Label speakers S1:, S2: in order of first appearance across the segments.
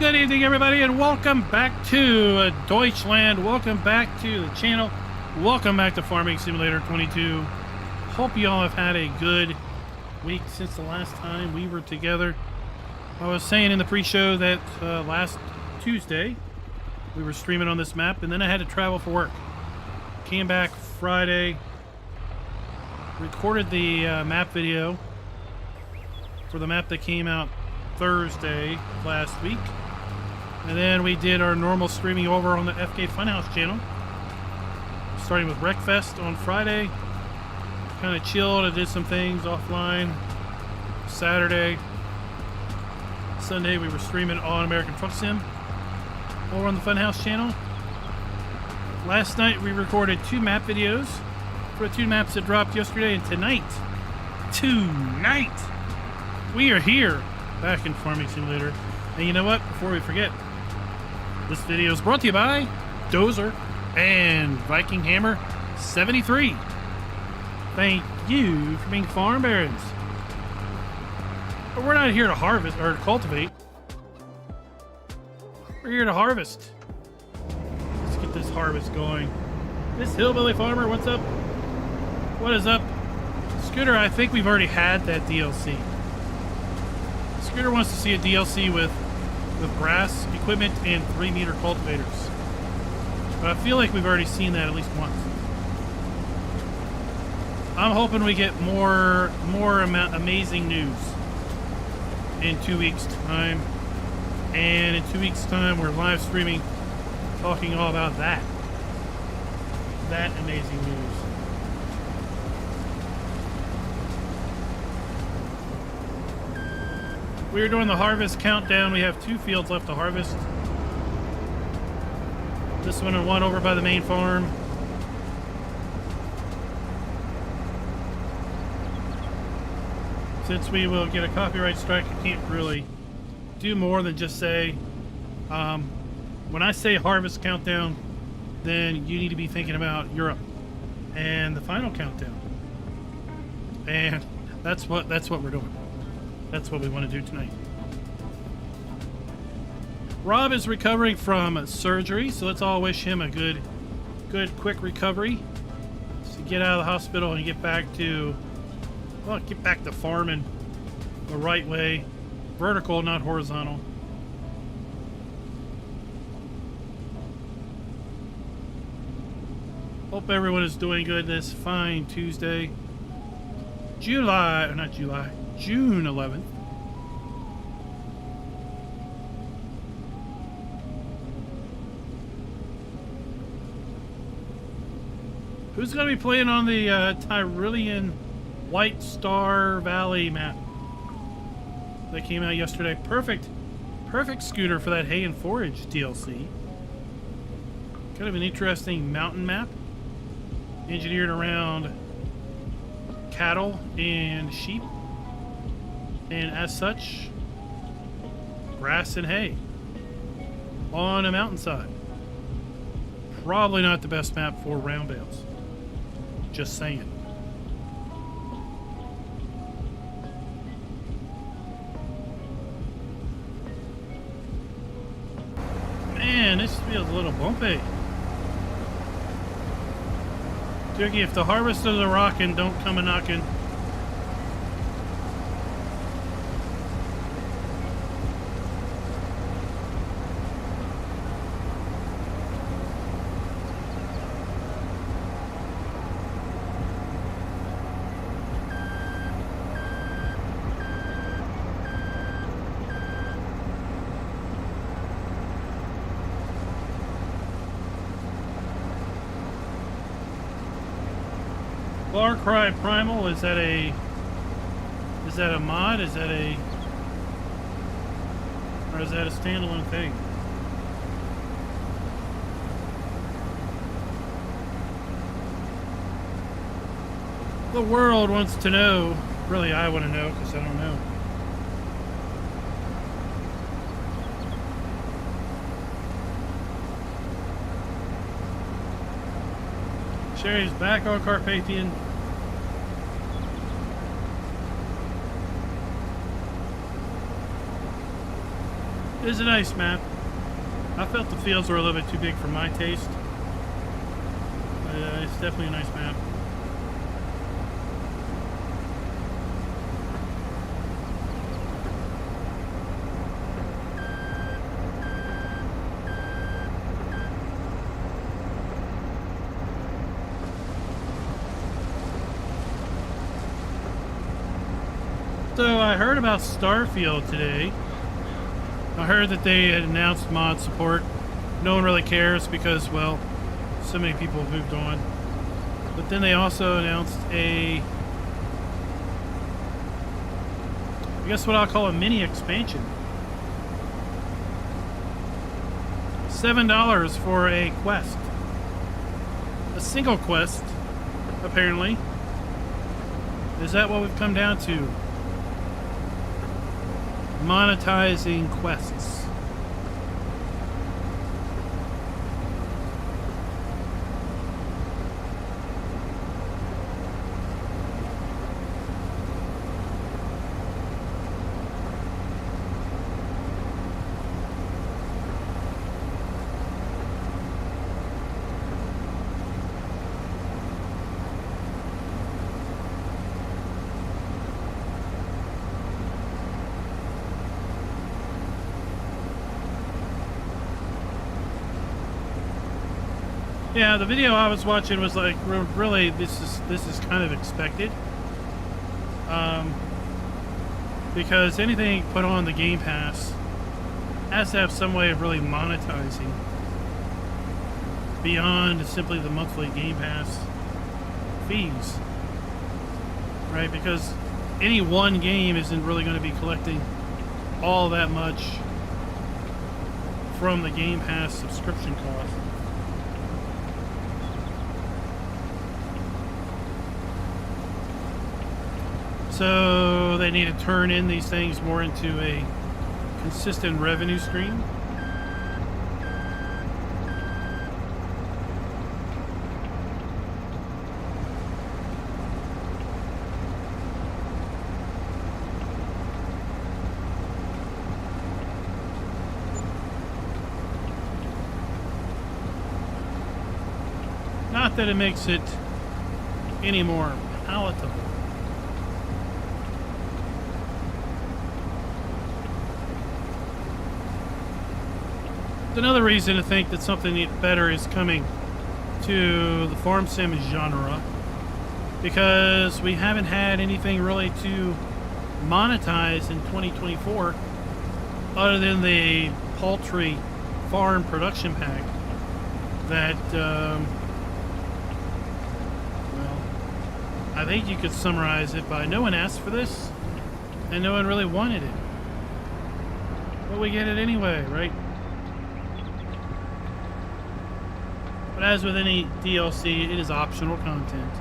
S1: Good evening, everybody, and welcome back to Deutschland. Welcome back to the channel. Welcome back to Farming Simulator 22. Hope you all have had a good week since the last time we were together. I was saying in the pre-show that last Tuesday we were streaming on this map, and then I had to travel for work. Came back Friday, recorded the map video for the map that came out Thursday last week. And then we did our normal streaming over on the FK Funhouse channel. Starting with Wreckfest on Friday. Kind of chilled. I did some things offline. Saturday. Sunday we were streaming on American Truck Sim over on the Funhouse channel. Last night we recorded 2 map videos for the 2 maps that dropped yesterday. And tonight, we are here back in Farming Simulator. And you know what? Before we forget, this video is brought to you by Dozer and Viking Hammer 73. Thank you for being farm barons. But we're not here to harvest or cultivate. We're here to harvest. Let's get this harvest going. This hillbilly farmer, what's up? What is up? Scooter, I think we've already had that DLC. Scooter wants to see a DLC with grass equipment and 3-meter cultivators. But I feel like we've already seen that at least once. I'm hoping we get more amazing news in 2 weeks' time. And in 2 weeks' time, we're live streaming, talking all about that. That amazing news. We are doing the harvest countdown. We have 2 fields left to harvest. This one and one over by the main farm. Since we will get a copyright strike, I can't really do more than just say, when I say harvest countdown, then you need to be thinking about Europe and the final countdown. And that's what we're doing. That's what we want to do tonight. Rob is recovering from surgery, so let's all wish him a good, quick recovery. To get out of the hospital and get back to farming the right way, vertical, not horizontal. Hope everyone is doing good this fine Tuesday, June 11th. Who's going to be playing on the Tyrolean White Star Valley map that came out yesterday? Perfect Scooter for that hay and forage DLC. Kind of an interesting mountain map, engineered around cattle and sheep, and as such, grass and hay on a mountainside. Probably not the best map for round bales. Just saying. Man, this feels a little bumpy. Jiggy, if the harvesters are rocking, don't come a knocking. Far Cry Primal, is that a mod? Is that a standalone thing? The world wants to know. Really, I want to know because I don't know. Sherry's back on Carpathian. It is a nice map. I felt the fields were a little bit too big for my taste. But it's definitely a nice map. So I heard about Starfield today. I heard that they had announced mod support. No one really cares because, well, so many people have moved on. But then they also announced I guess what I'll call a mini expansion. $7 for a quest. A single quest, apparently. Is that what we've come down to? Monetizing quests. Yeah, the video I was watching was like, really, this is kind of expected, because anything put on the Game Pass has to have some way of really monetizing beyond simply the monthly Game Pass fees, right? Because any one game isn't really going to be collecting all that much from the Game Pass subscription cost. So they need to turn in these things more into a consistent revenue stream. Not that it makes it any more palatable. Another reason to think that something better is coming to the farm sim genre, because we haven't had anything really to monetize in 2024 other than the paltry farm production pack that well, I think you could summarize it by no one asked for this and no one really wanted it, but we get it anyway, right? But as with any DLC, it is optional content.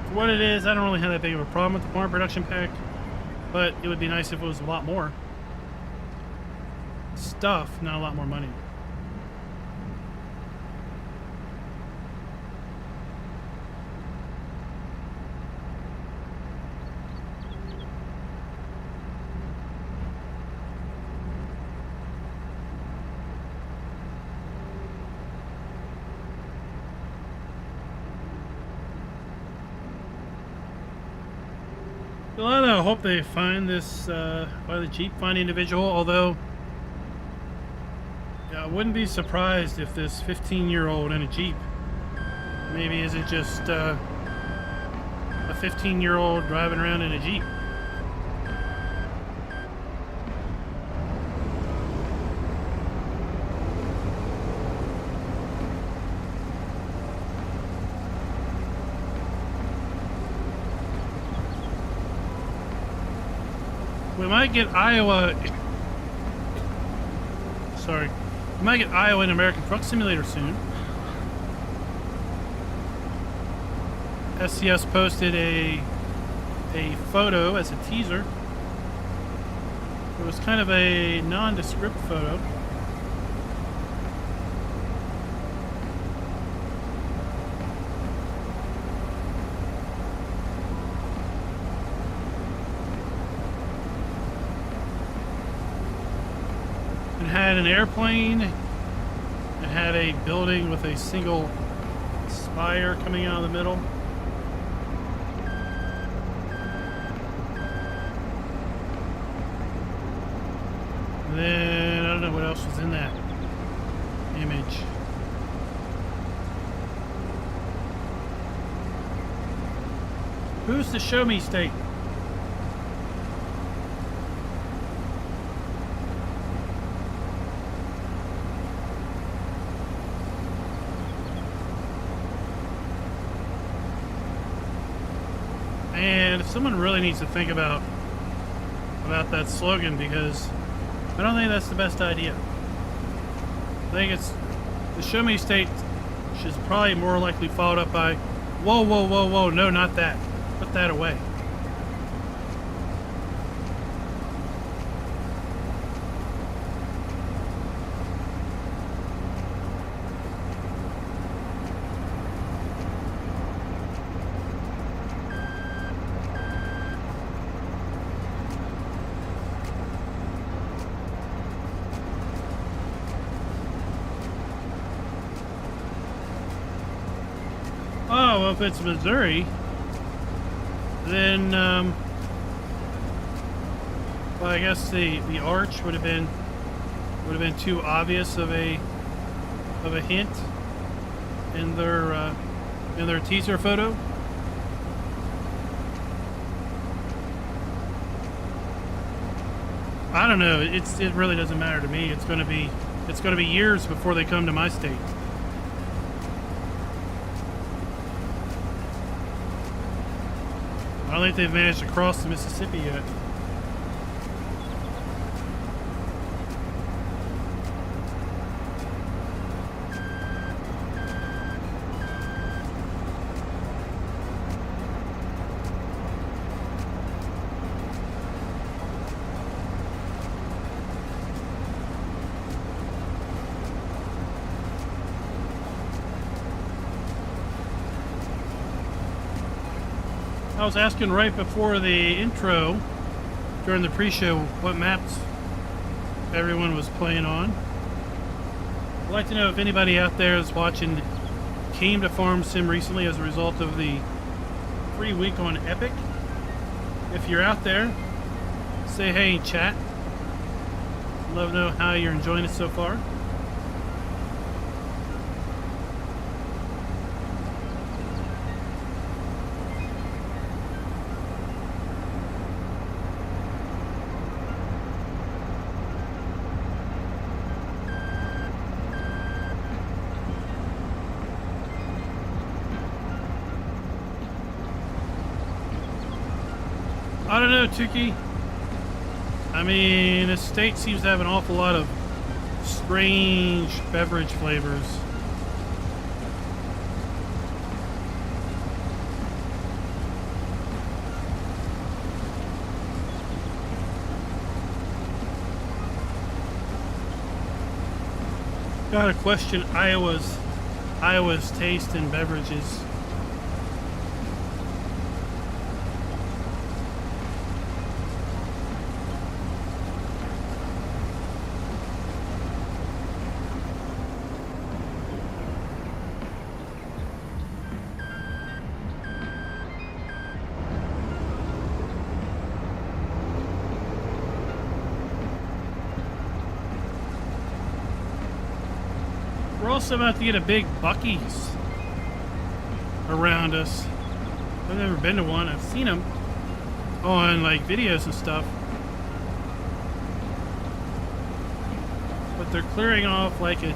S1: For what it is, I don't really have that big of a problem with the farm production pack, but it would be nice if it was a lot more stuff, not a lot more money. Well, I don't know. I hope they find this, by the Jeep find individual, although yeah, I wouldn't be surprised if this 15-year-old in a Jeep maybe isn't just a 15-year-old driving around in a Jeep. We might get Iowa. Sorry. We might get Iowa in American Truck Simulator soon. SCS posted a photo as a teaser It was kind of a nondescript photo. It had an airplane. It had a building with a single spire coming out of the middle. And then I don't know what else was in that image. Who's the show me state? And someone really needs to think about that slogan, because I don't think that's the best idea. I think it's the show me state should probably more likely followed up by whoa, whoa, whoa, whoa, no, not that. Put that away. Oh, well, if it's Missouri, then, well, I guess the arch would have been too obvious of a hint in their teaser photo. I don't know. It really doesn't matter to me. It's going to be years before they come to my state. I don't think they've managed to cross the Mississippi yet. I was asking right before the intro, during the pre-show, what maps everyone was playing on. I'd like to know if anybody out there is watching came to Farm Sim recently as a result of the free week on Epic. If you're out there, say hey in chat. Love to know how you're enjoying it so far. I don't know, Tukey. I mean, the state seems to have an awful lot of strange beverage flavors. Gotta question Iowa's taste in beverages. We're also about to get a big Buc-ee's around us. I've never been to one. I've seen them on like videos and stuff, but they're clearing off like a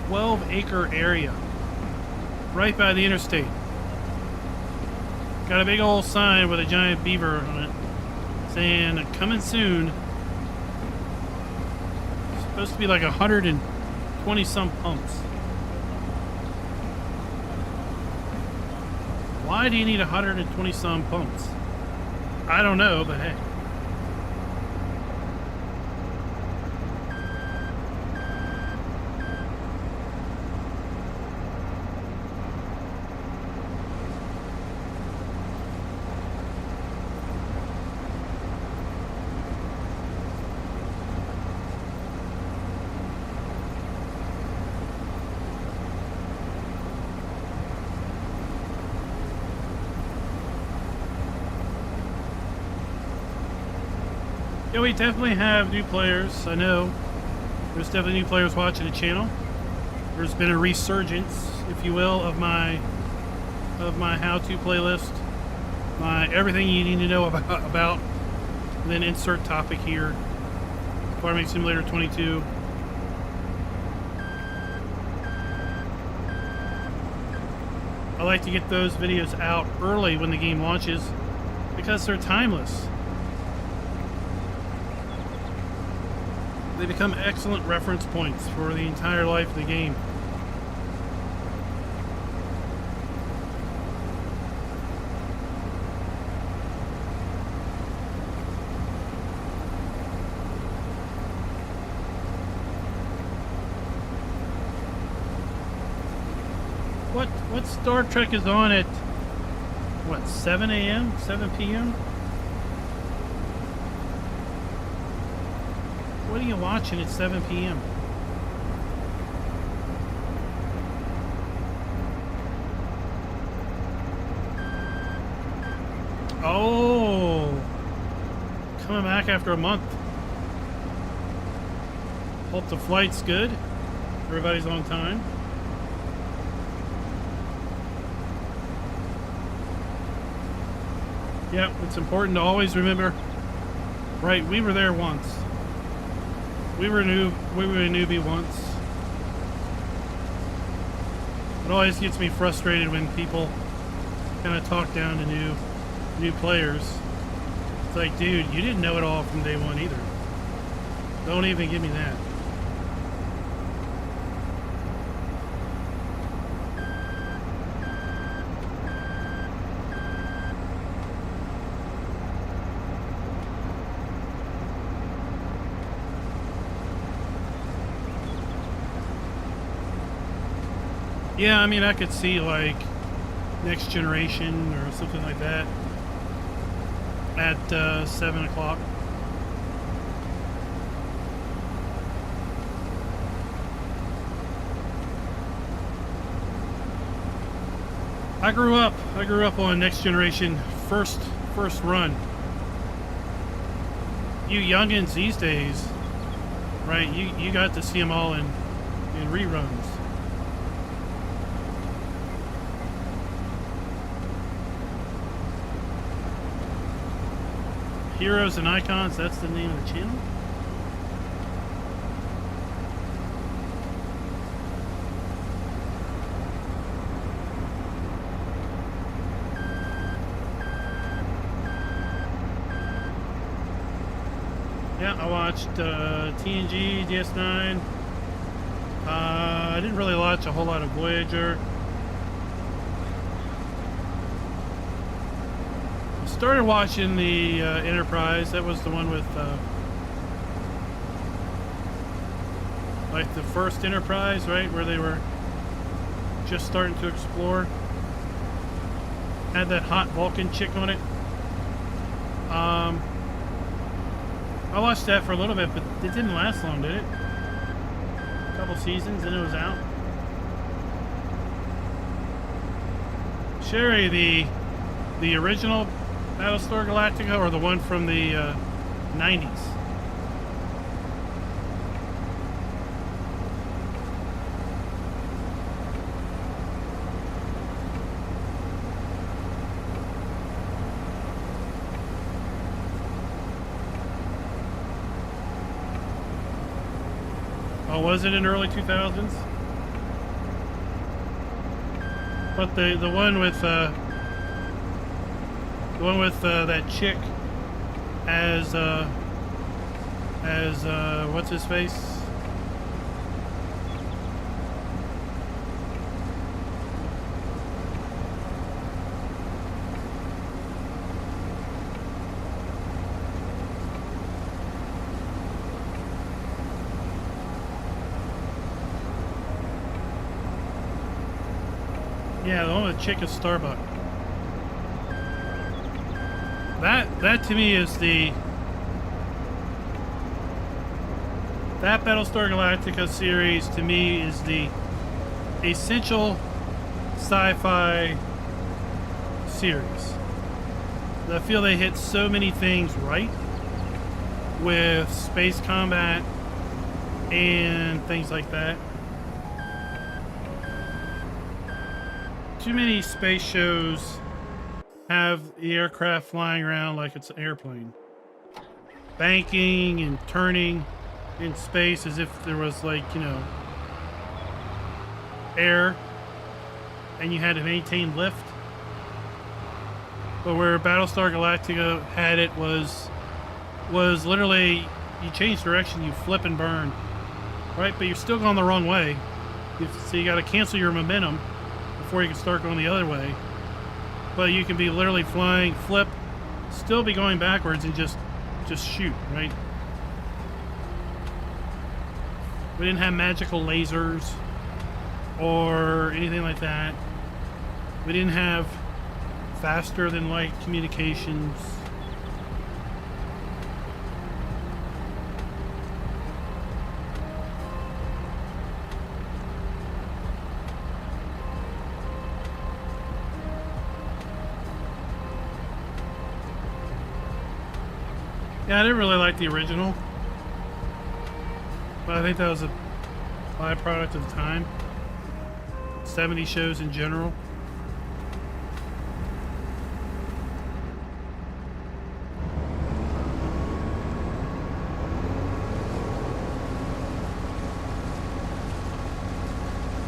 S1: 12-acre area right by the interstate. Got a big old sign with a giant beaver on it saying coming soon. It's supposed to be like 120 some pumps. Why do you need 120 some pumps? I don't know, but hey. Yeah, we definitely have new players. I know there's definitely new players watching the channel. There's been a resurgence, if you will, of my how-to playlist, my everything you need to know about. And then insert topic here. Farming Simulator 22. I like to get those videos out early when the game launches because they're timeless. They become excellent reference points for the entire life of the game. What Star Trek is on at, what, 7 a.m., 7 p.m.? What are you watching at 7 p.m.? Oh, coming back after a month. Hope the flight's good. Everybody's on time. Yeah, it's important to always remember. Right, we were there once. We were a newbie once. It always gets me frustrated when people kind of talk down to new players. It's like, dude, you didn't know it all from day one either. Don't even give me that. Yeah, I mean, I could see, like, Next Generation or something like that at 7 o'clock. I grew up on Next Generation first run. You youngins these days, right, you got to see them all in reruns. Heroes and Icons, that's the name of the channel. Yeah, I watched TNG, DS9. I didn't really watch a whole lot of Voyager. Started watching the Enterprise. That was the one with like the first Enterprise, right, where they were just starting to explore. Had that hot Vulcan chick on it. I watched that for a little bit, but it didn't last long, did it? A couple seasons and it was out. Sherry, the original Battlestar Galactica or the one from the 90s? Oh, was it in early 2000s? But the one with that chick as what's his face? Yeah, the one with chick is Starbuck. That to me is that Battlestar Galactica series to me is the essential sci-fi series. I feel they hit so many things right. with space combat and things like that. Too many space shows have the aircraft flying around like it's an airplane, banking and turning in space as if there was, like, you know, air and you had to maintain lift. But where Battlestar Galactica had it was literally you change direction, you flip and burn, right? But you're still going the wrong way. So you got to cancel your momentum before you can start going the other way. But you can be literally flying, flip, still be going backwards and just shoot, right? We didn't have magical lasers or anything like that. We didn't have faster than light communications. Yeah, I didn't really like the original, but I think that was a byproduct of the time. 70 shows in general.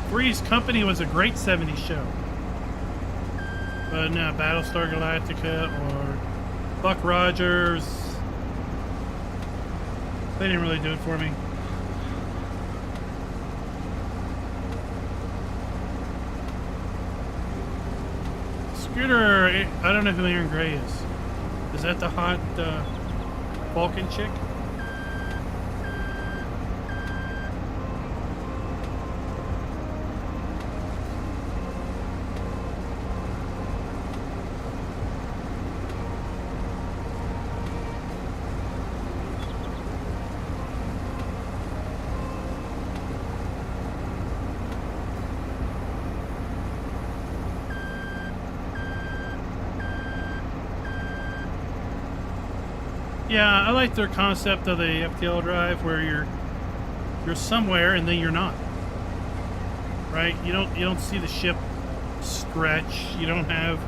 S1: Three's Company was a great 70s show. But no, Battlestar Galactica or Buck Rogers, they didn't really do it for me. Scooter, I don't know who Aaron Gray is. Is that the hot Vulcan chick? Yeah, I like their concept of the FTL drive where you're somewhere and then you're not. Right? You don't see the ship stretch. You don't have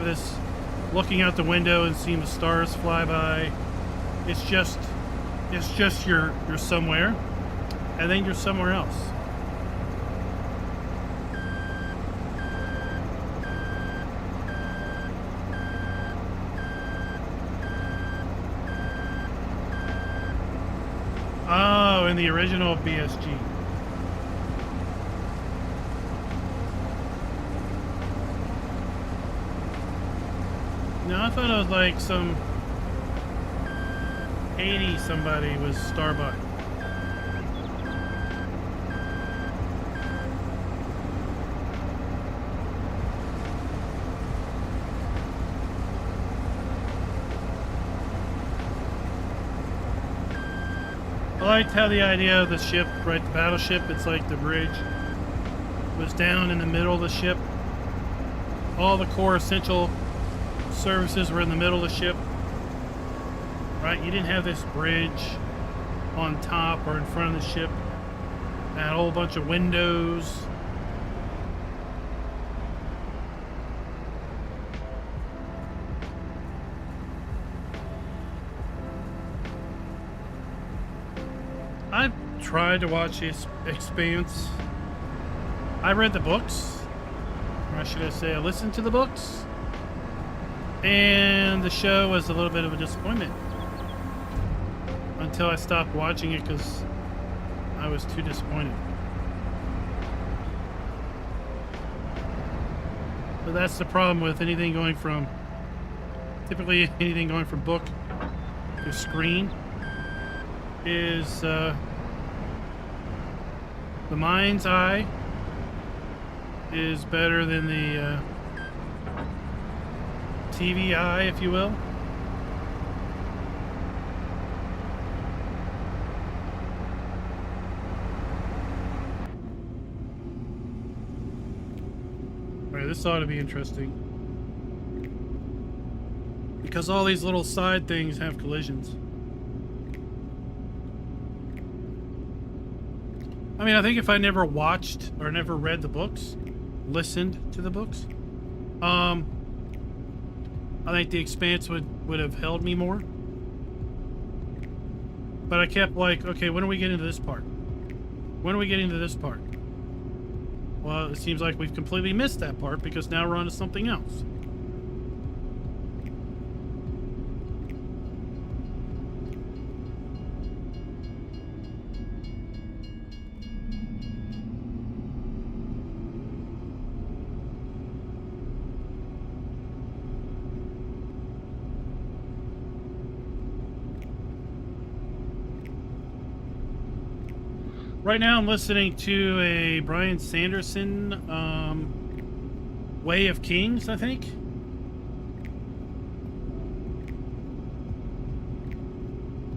S1: this looking out the window and seeing the stars fly by. It's just you're somewhere and then you're somewhere else. Oh, in the original BSG. No, I thought it was like some 80 somebody was Starbuck. I liked how the idea of the ship, right, the battleship, it's like the bridge was down in the middle of the ship. All the core essential services were in the middle of the ship, right? You didn't have this bridge on top or in front of the ship. It had a whole bunch of windows. I tried to watch Expanse. I read the books, or should I say I listened to the books, and the show was a little bit of a disappointment until I stopped watching it because I was too disappointed. But that's the problem with anything going from, typically anything going from book to screen, is the mind's eye is better than the TV eye, if you will. Alright, this ought to be interesting. Because all these little side things have collisions. I mean, I think if I never watched or never read the books, listened to the books, I think The Expanse would have held me more. But I kept like, okay, when are we getting to this part? When are we getting to this part? Well, it seems like we've completely missed that part because now we're on to something else. Right now I'm listening to a Brian Sanderson Way of Kings, I think.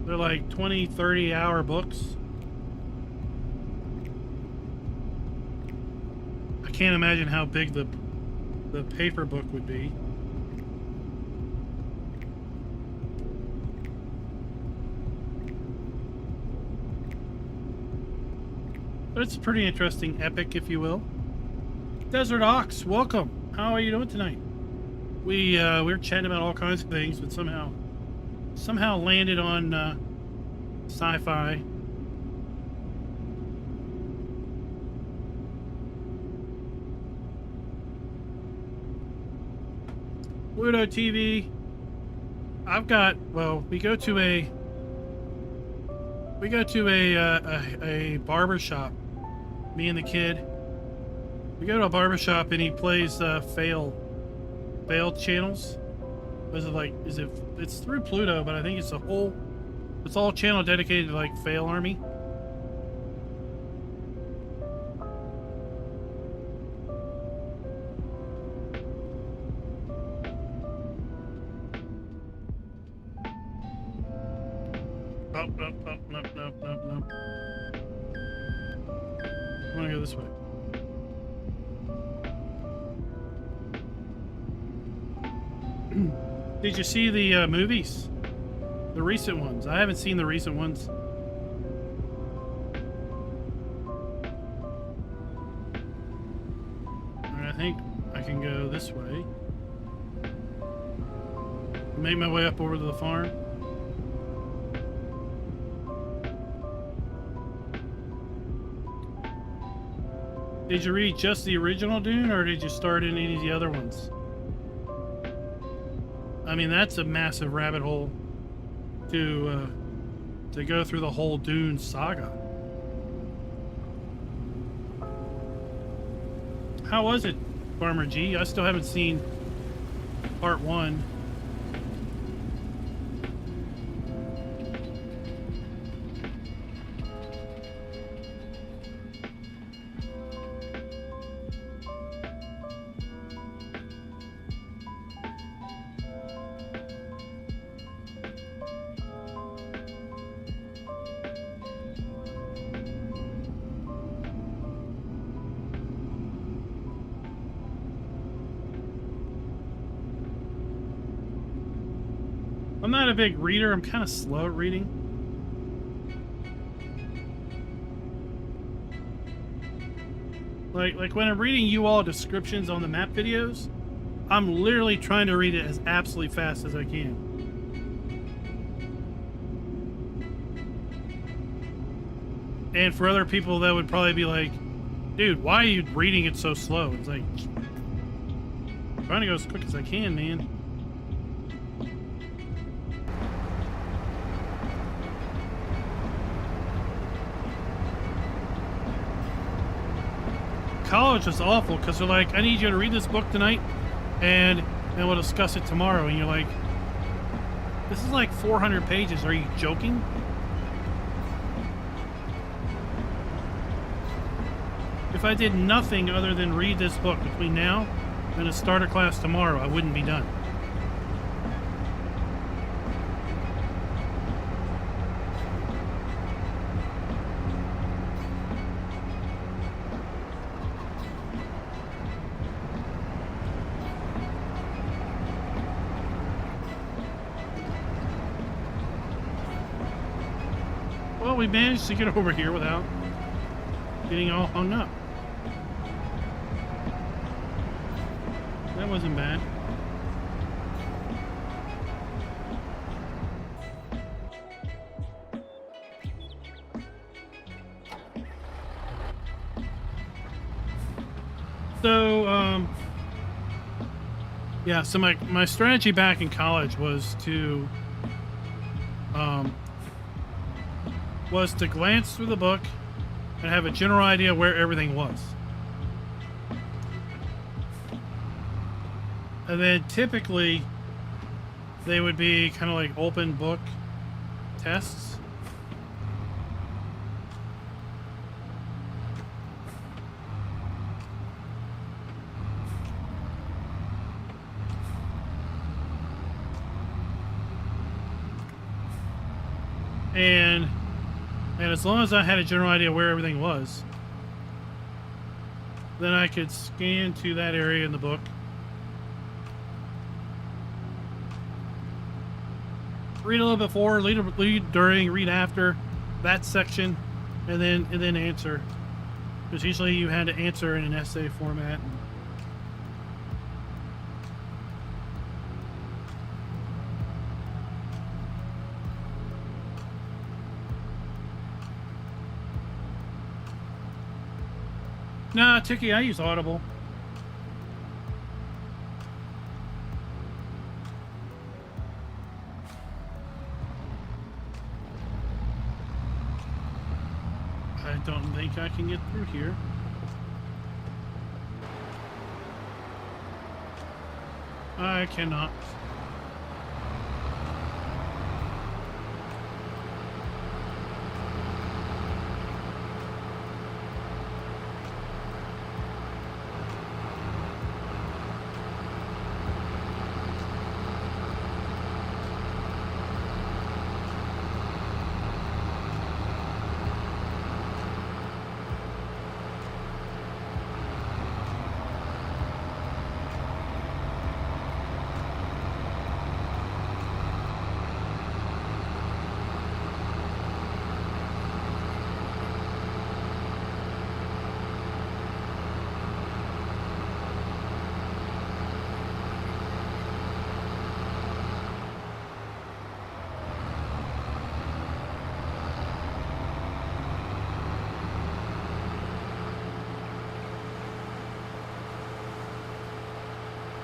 S1: They're like 20, 30 hour books. I can't imagine how big the paper book would be. But it's a pretty interesting epic, if you will. Desert Ox, welcome. How are you doing tonight? We were chatting about all kinds of things, but somehow landed on sci-fi. Pluto TV. I've got, well, we go to a barber shop. Me and the kid. We go to a barber shop and he plays Bale channels. It's through Pluto, but I think it's all channel dedicated to like Fail Army. No. I want to go this way. Did you see the movies? The recent ones? I haven't seen the recent ones. Alright, I think I can go this way. Make my way up over to the farm. Did you read just the original Dune, or did you start in any of the other ones? I mean, that's a massive rabbit hole to go through the whole Dune saga. How was it, Farmer G? I still haven't seen part 1. I'm not a big reader. I'm kind of slow at reading. Like when I'm reading you all descriptions on the map videos, I'm literally trying to read it as absolutely fast as I can. And for other people that would probably be like, dude, why are you reading it so slow? It's like, I'm trying to go as quick as I can, man. College was awful because they're like, I need you to read this book tonight and we'll discuss it tomorrow. And you're like, this is like 400 pages. Are you joking? If I did nothing other than read this book between now and a starter class tomorrow, I wouldn't be done. We managed to get over here without getting all hung up. That wasn't bad. So, yeah, so my strategy back in college was to glance through the book and have a general idea where everything was. And then typically they would be kind of like open book tests. And as long as I had a general idea where everything was, then I could scan to that area in the book. Read a little bit forward, read during, read after that section, and then answer. Because usually you had to answer in an essay format. Nah, Tiki, I use Audible. I don't think I can get through here. I cannot.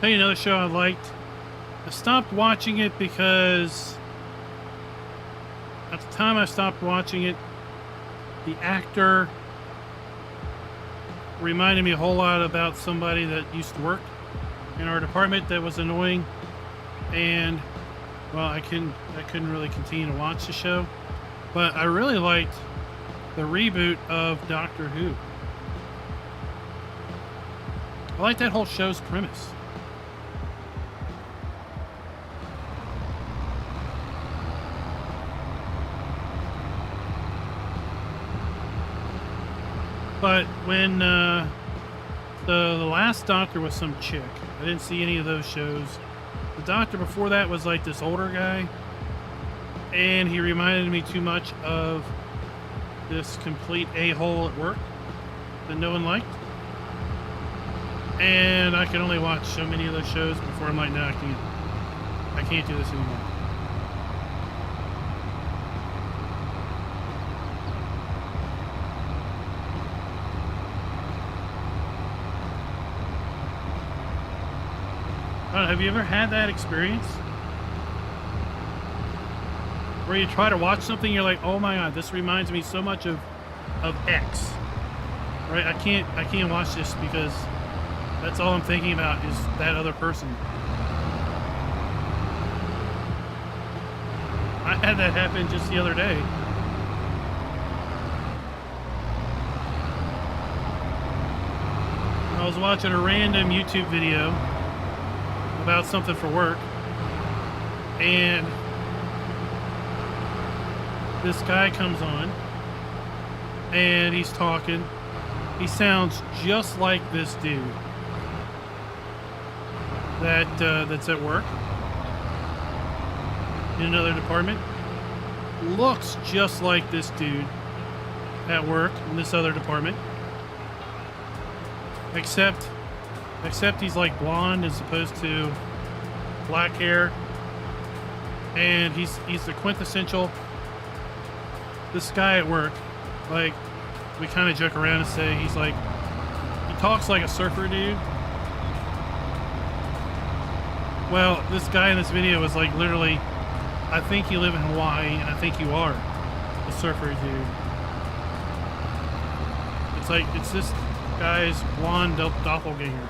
S1: Tell you another show I liked. I stopped watching it because at the time I stopped watching it, the actor reminded me a whole lot about somebody that used to work in our department that was annoying, and well, I couldn't really continue to watch the show. But I really liked the reboot of Doctor Who. I like that whole show's premise. But when the last Doctor was some chick, I didn't see any of those shows. The Doctor before that was like this older guy, and he reminded me too much of this complete a-hole at work that no one liked. And I could only watch so many of those shows before I'm like, no, I can't do this anymore. Have you ever had that experience where you try to watch something, you're like, oh my god, this reminds me so much of X, right? I can't watch this because that's all I'm thinking about is that other person. I had that happen just the other day. I was watching a random YouTube video about something for work, and this guy comes on and he's talking. He sounds just like this dude that's at work in another department. Looks just like this dude at work in this other department. except he's like blonde as opposed to black hair, and he's the quintessential this guy at work. Like, we kind of joke around and say he talks like a surfer dude. Well, this guy in this video was like, literally, I think you live in Hawaii and I think you are a surfer dude. It's like, it's this guy's blonde doppelganger.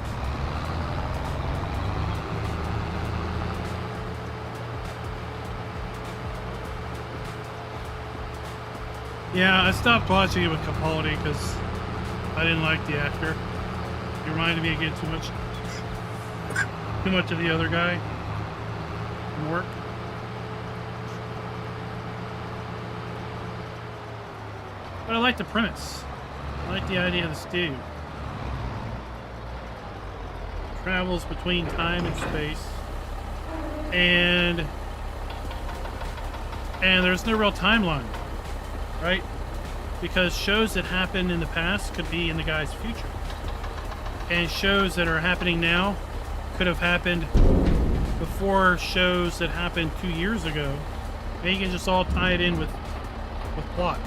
S1: Yeah, I stopped watching it with Capaldi because I didn't like the actor. He reminded me again too much of the other guy from work. But I like the premise. I like the idea of this dude. Travels between time and space. And there's no real timeline, right? Because shows that happened in the past could be in the guy's future. And shows that are happening now could have happened before shows that happened 2 years ago. And you can just all tie it in with plot.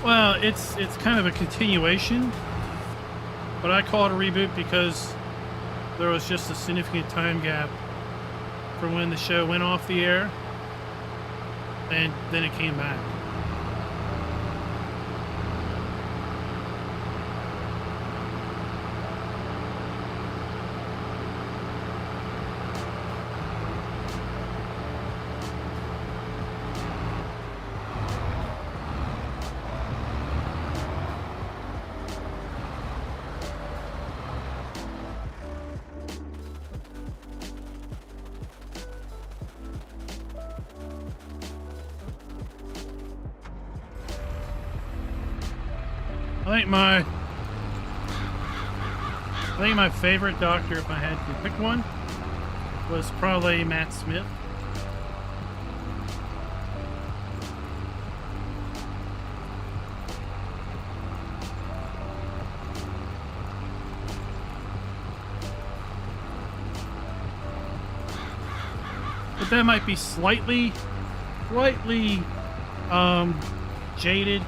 S1: Well, it's kind of a continuation, but I call it a reboot because there was just a significant time gap from when the show went off the air and then it came back. I think my favorite Doctor, if I had to pick one, was probably Matt Smith. But that might be slightly jaded,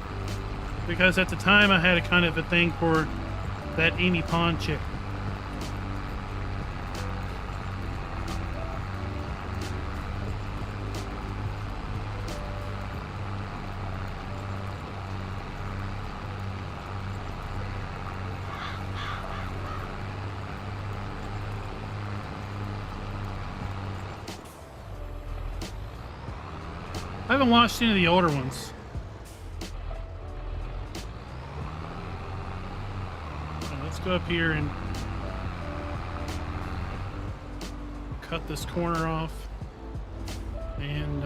S1: because at the time I had a kind of a thing for that Amy Pond chick. I haven't watched any of the older ones. Go up here and cut this corner off, and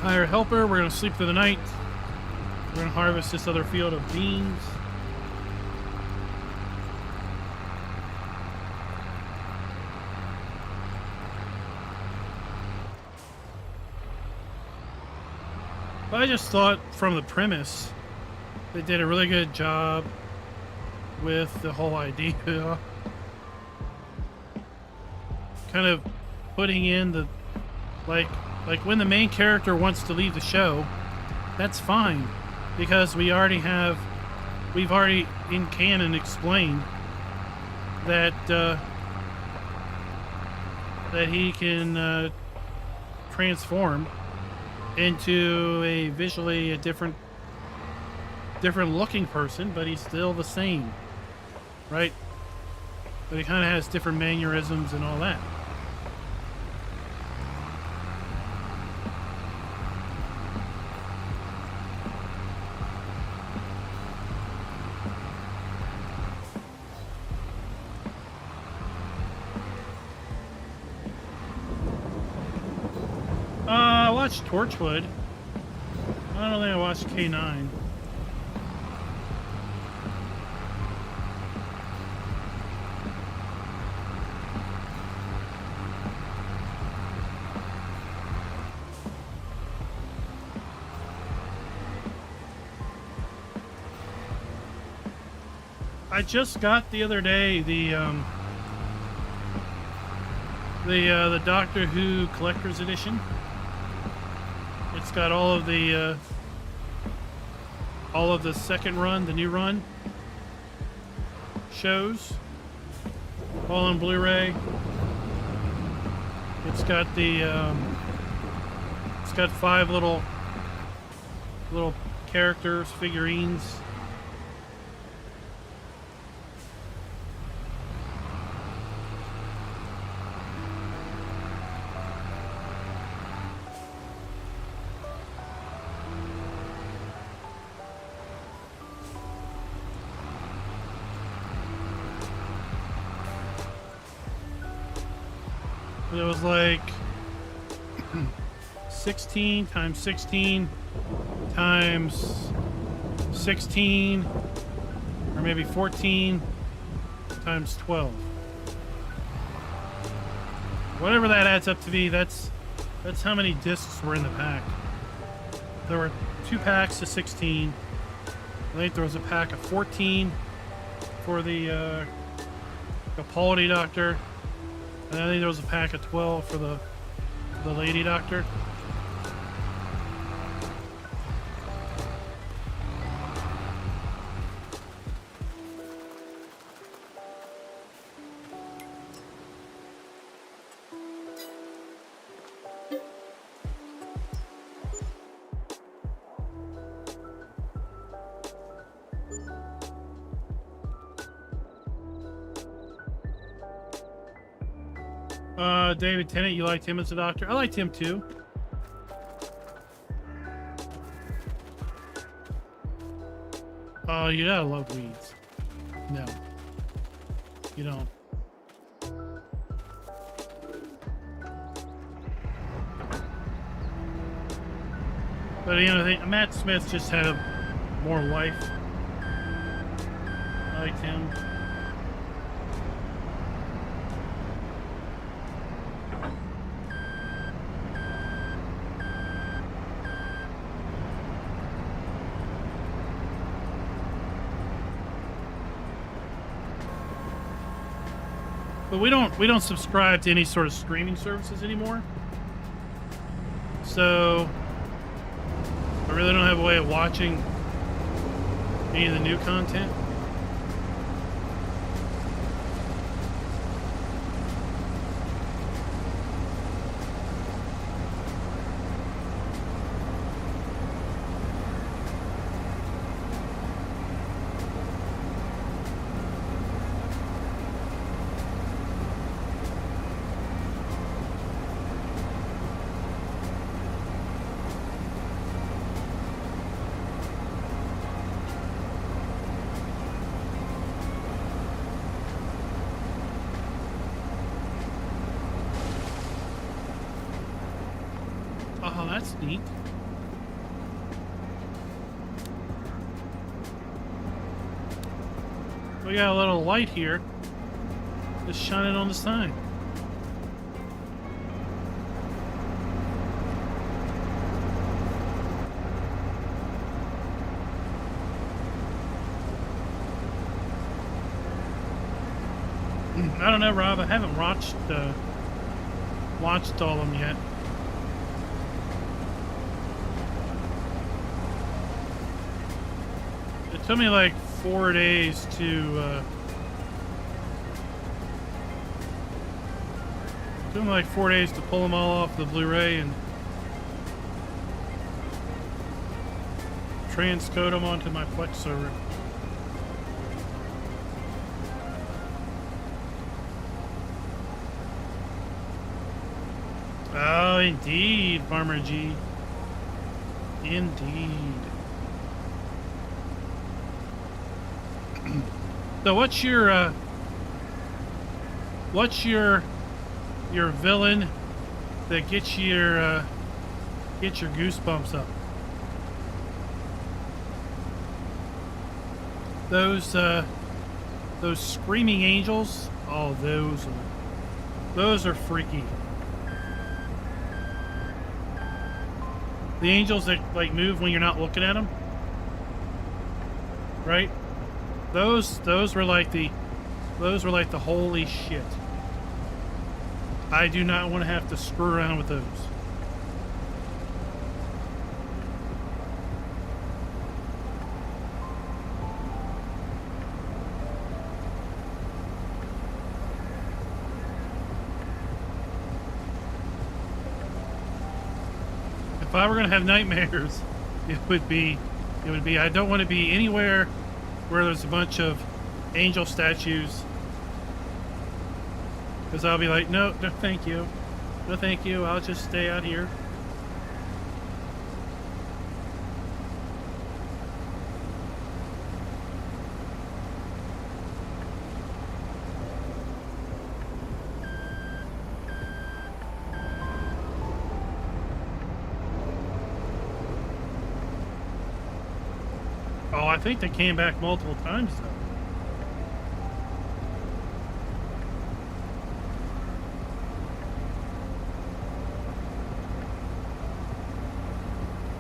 S1: hire a helper. We're gonna sleep through the night. We're gonna harvest this other field of beans. I just thought from the premise, they did a really good job with the whole idea. Kind of putting in the, like when the main character wants to leave the show, that's fine. Because we've already in canon explained that, that he can transform into a visually a different looking person, but he's still the same, right? But he kind of has different mannerisms and all that. I watched Torchwood. I don't think I watched K9. I just got the other day the Doctor Who Collector's Edition. It's got all of the second run, the new run shows, all on Blu-ray. It's got the it's got 5 little characters, figurines. It was like 16 times 16 times 16, or maybe 14 times 12. Whatever that adds up to be, that's how many discs were in the pack. There were 2 packs of 16. I think there was a pack of 14 for the Capaldi Doctor. And I think there was a pack of 12 for the Lady Doctor. David Tennant, you liked him as a doctor? I liked him too. Oh, you gotta love weeds. No, you don't. But you know, I think Matt Smith just had more life. I liked him. But we don't subscribe to any sort of streaming services anymore. So I really don't have a way of watching any of the new content. Oh, that's neat. We got a little light here. Just shining on the sign. I don't know, Rob. I haven't watched all of them yet. It took me like 4 days to pull them all off the Blu-ray and transcode them onto my Plex server. Oh, indeed, Farmer G. Indeed. So what's your villain that gets your goosebumps up? those screaming angels. Oh, those are freaky. The angels that like move when you're not looking at them, right? Those were like the holy shit. I do not want to have to screw around with those. If I were going to have nightmares, it would be I don't want to be anywhere where there's a bunch of angel statues, because I'll be like, no, no thank you, no thank you, I'll just stay out here. Oh, I think they came back multiple times though.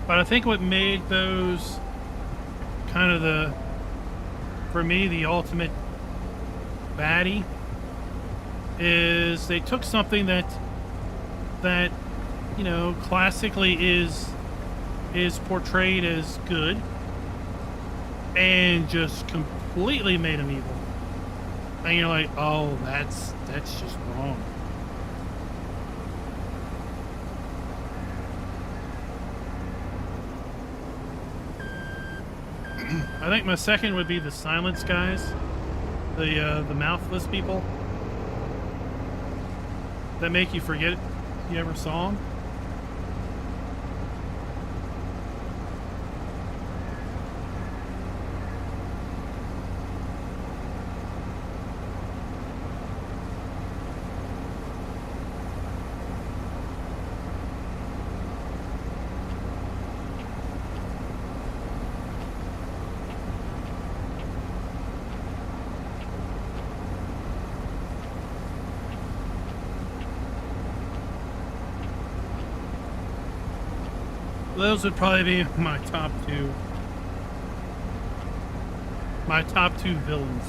S1: But I think what made those kind of for me, the ultimate baddie is they took something that you know, classically is portrayed as good and just completely made him evil. And you're like, oh, that's just wrong. I think my second would be the silence guys, the mouthless people that make you forget you ever saw them. Those would probably be my top two. My top two villains.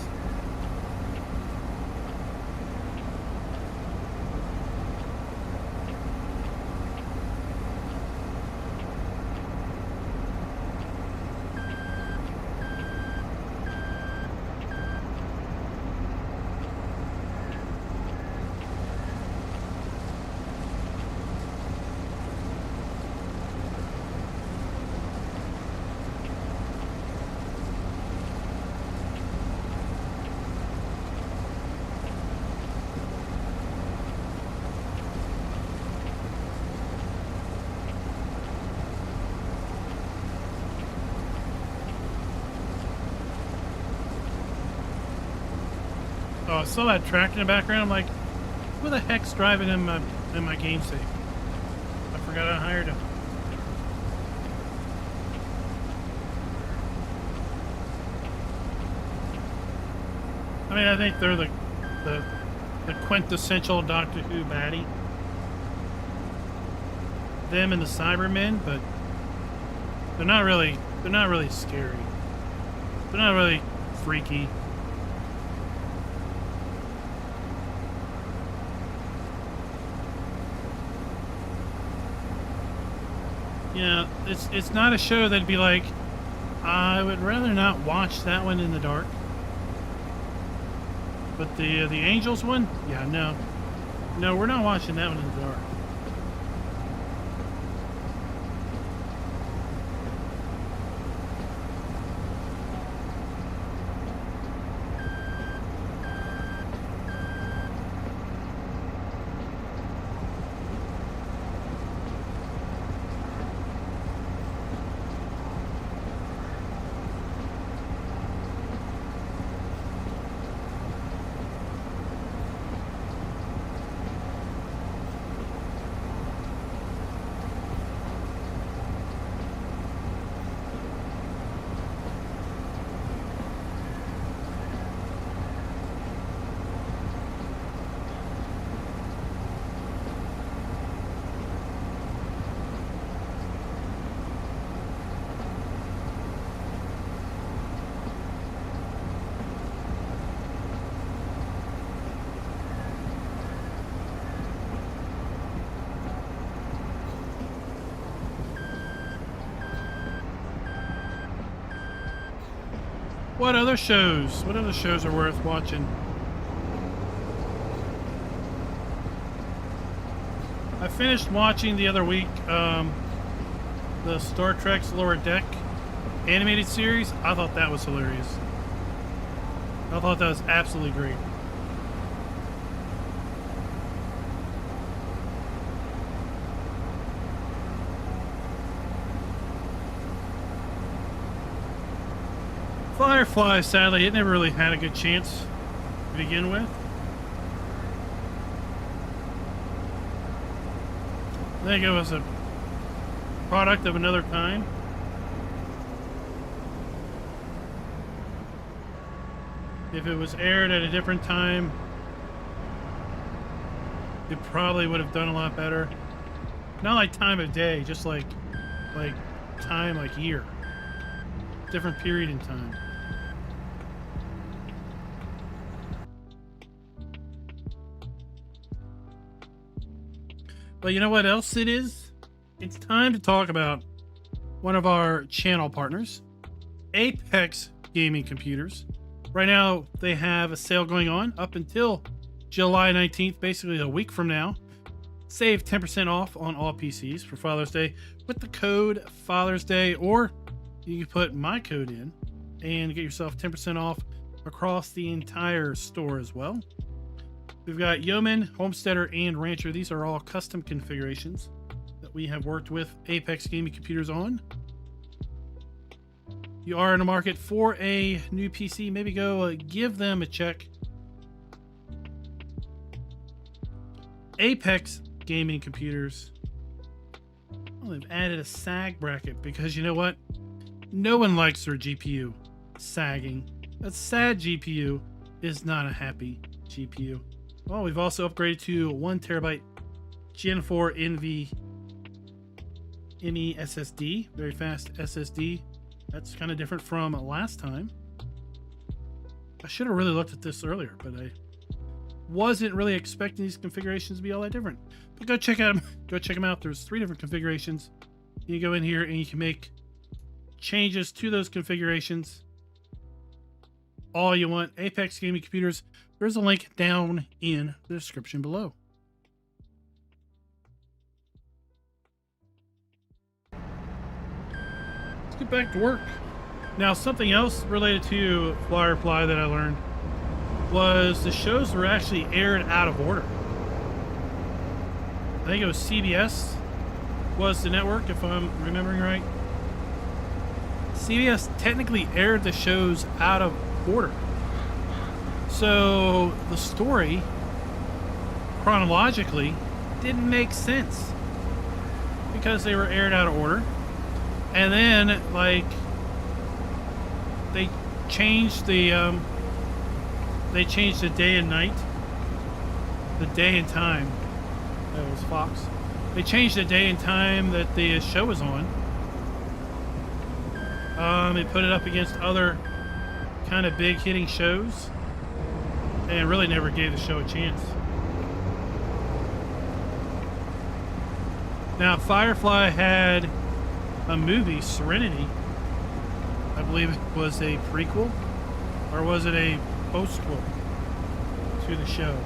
S1: Oh, I saw that track in the background. I'm like, who the heck's driving in my game save? I forgot I hired him. I mean, I think they're the quintessential Doctor Who baddie. Them and the Cybermen, but they're not really scary. They're not really freaky. Yeah, it's not a show that'd be like, I would rather not watch that one in the dark. But the Angels one, yeah, no, we're not watching that one in the dark. What other shows? What other shows are worth watching? I finished watching the other week the Star Trek's Lower Deck animated series. I thought that was hilarious. I thought that was absolutely great. Firefly, sadly, it never really had a good chance to begin with. I think it was a product of another time. If it was aired at a different time, it probably would have done a lot better. Not like time of day, just like time, like year. Different period in time. But you know what else it is? It's time to talk about one of our channel partners, Apex Gaming Computers. Right now, they have a sale going on up until July 19th, basically a week from now. Save 10% off on all PCs for Father's Day with the code Father's Day, or you can put my code in and get yourself 10% off across the entire store as well. We've got Yeoman, Homesteader, and Rancher. These are all custom configurations that we have worked with Apex Gaming Computers on. If you are in the market for a new PC, maybe go give them a check. Apex Gaming Computers. Well, they've added a sag bracket because you know what? No one likes their GPU sagging. A sad GPU is not a happy GPU. Well, we've also upgraded to 1 terabyte Gen 4 NVMe SSD, very fast SSD. That's kind of different from last time. I should have really looked at this earlier, but I wasn't really expecting these configurations to be all that different. But go check them out. There's 3 different configurations. You can go in here and you can make changes to those configurations all you want. Apex Gaming Computers. There's a link down in the description below. Let's get back to work. Now, something else related to Firefly that I learned was the shows were actually aired out of order. I think it was CBS was the network, if I'm remembering right. CBS technically aired the shows out of order. So the story, chronologically, didn't make sense because they were aired out of order. And then, like, they changed the day and night, the day and time. That was Fox. They changed the day and time that the show was on. They put it up against other kind of big hitting shows, and really never gave the show a chance. Now, Firefly had a movie, Serenity. I believe it was a prequel, or was it a postquel to the show?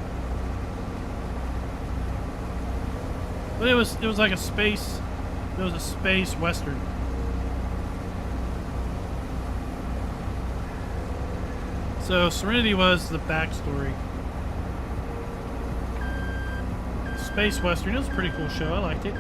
S1: But it was like a space. It was a space western. So Serenity was the backstory. Space western. It was a pretty cool show. I liked it.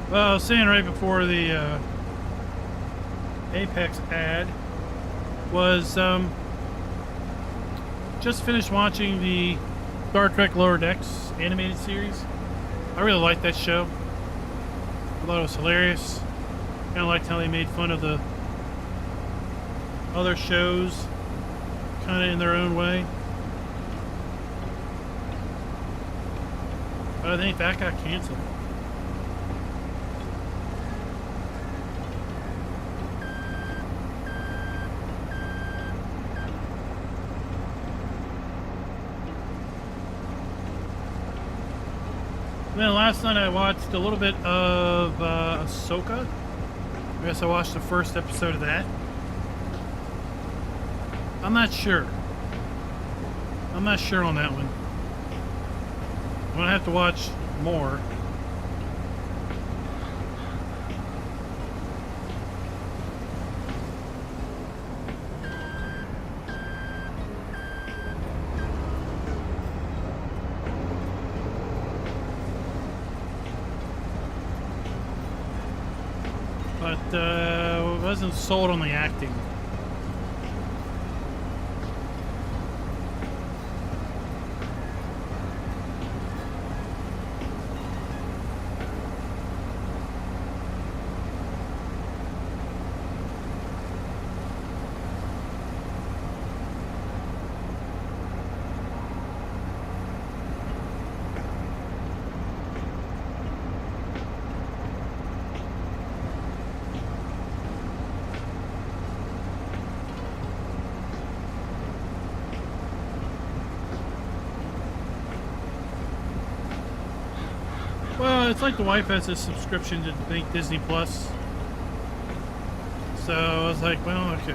S1: Well, I was saying right before the Apex ad was just finished watching the Star Trek Lower Decks animated series. I really liked that show. I thought it was hilarious. Kind of liked how they made fun of the other shows, kind of in their own way. But I think that got canceled. And then last night I watched a little bit of Ahsoka. I guess I watched the first episode of that. I'm not sure. I'm not sure on that one. I'm gonna have to watch more. But wasn't sold on the acting. Well, it's like the wife has a subscription to think Disney Plus. So I was like, well, okay.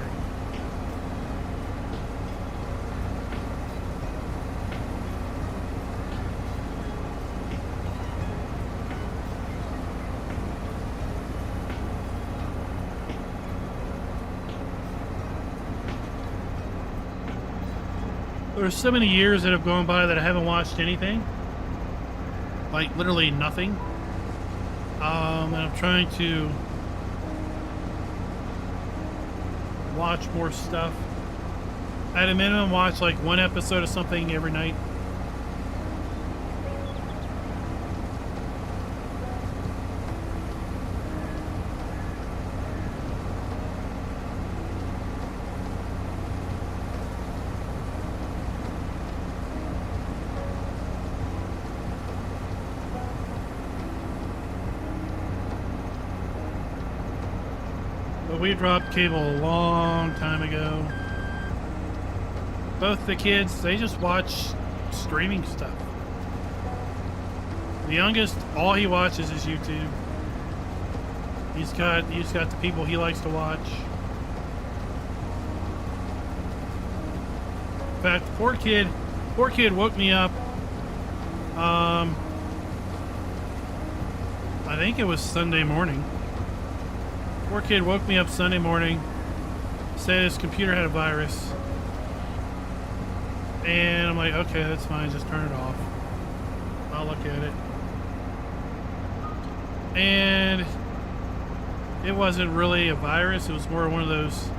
S1: There's so many years that have gone by that I haven't watched anything. Like literally nothing. And I'm trying to watch more stuff. At a minimum, watch like one episode of something every night. We dropped cable a long time ago. Both the kids, they just watch streaming stuff. The youngest, all he watches is YouTube. He's got the people he likes to watch. In fact, the poor kid woke me up. I think it was Sunday morning. Poor kid woke me up Sunday morning, said his computer had a virus, and I'm like, okay, that's fine, just turn it off. I'll look at it. And it wasn't really a virus, it was more one of those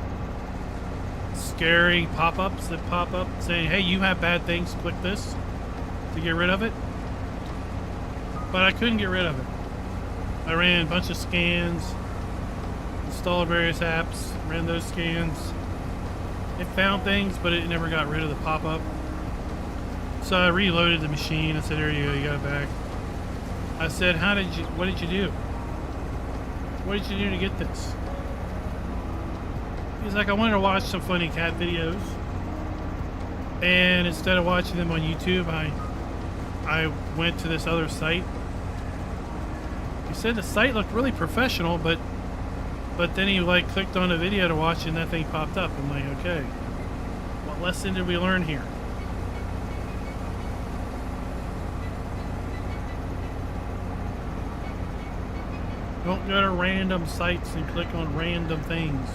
S1: scary pop-ups that pop up saying, hey, you have bad things, click this to get rid of it. But I couldn't get rid of it. I ran a bunch of scans, installed various apps, ran those scans. It found things, but it never got rid of the pop-up. So I reloaded the machine. I said, there you go, you got it back. I said, what did you do? What did you do to get this? He's like, I wanted to watch some funny cat videos. And instead of watching them on YouTube, I went to this other site. He said the site looked really professional, but then he like clicked on a video to watch and that thing popped up. I'm like, okay, what lesson did we learn here? Don't go to random sites and click on random things.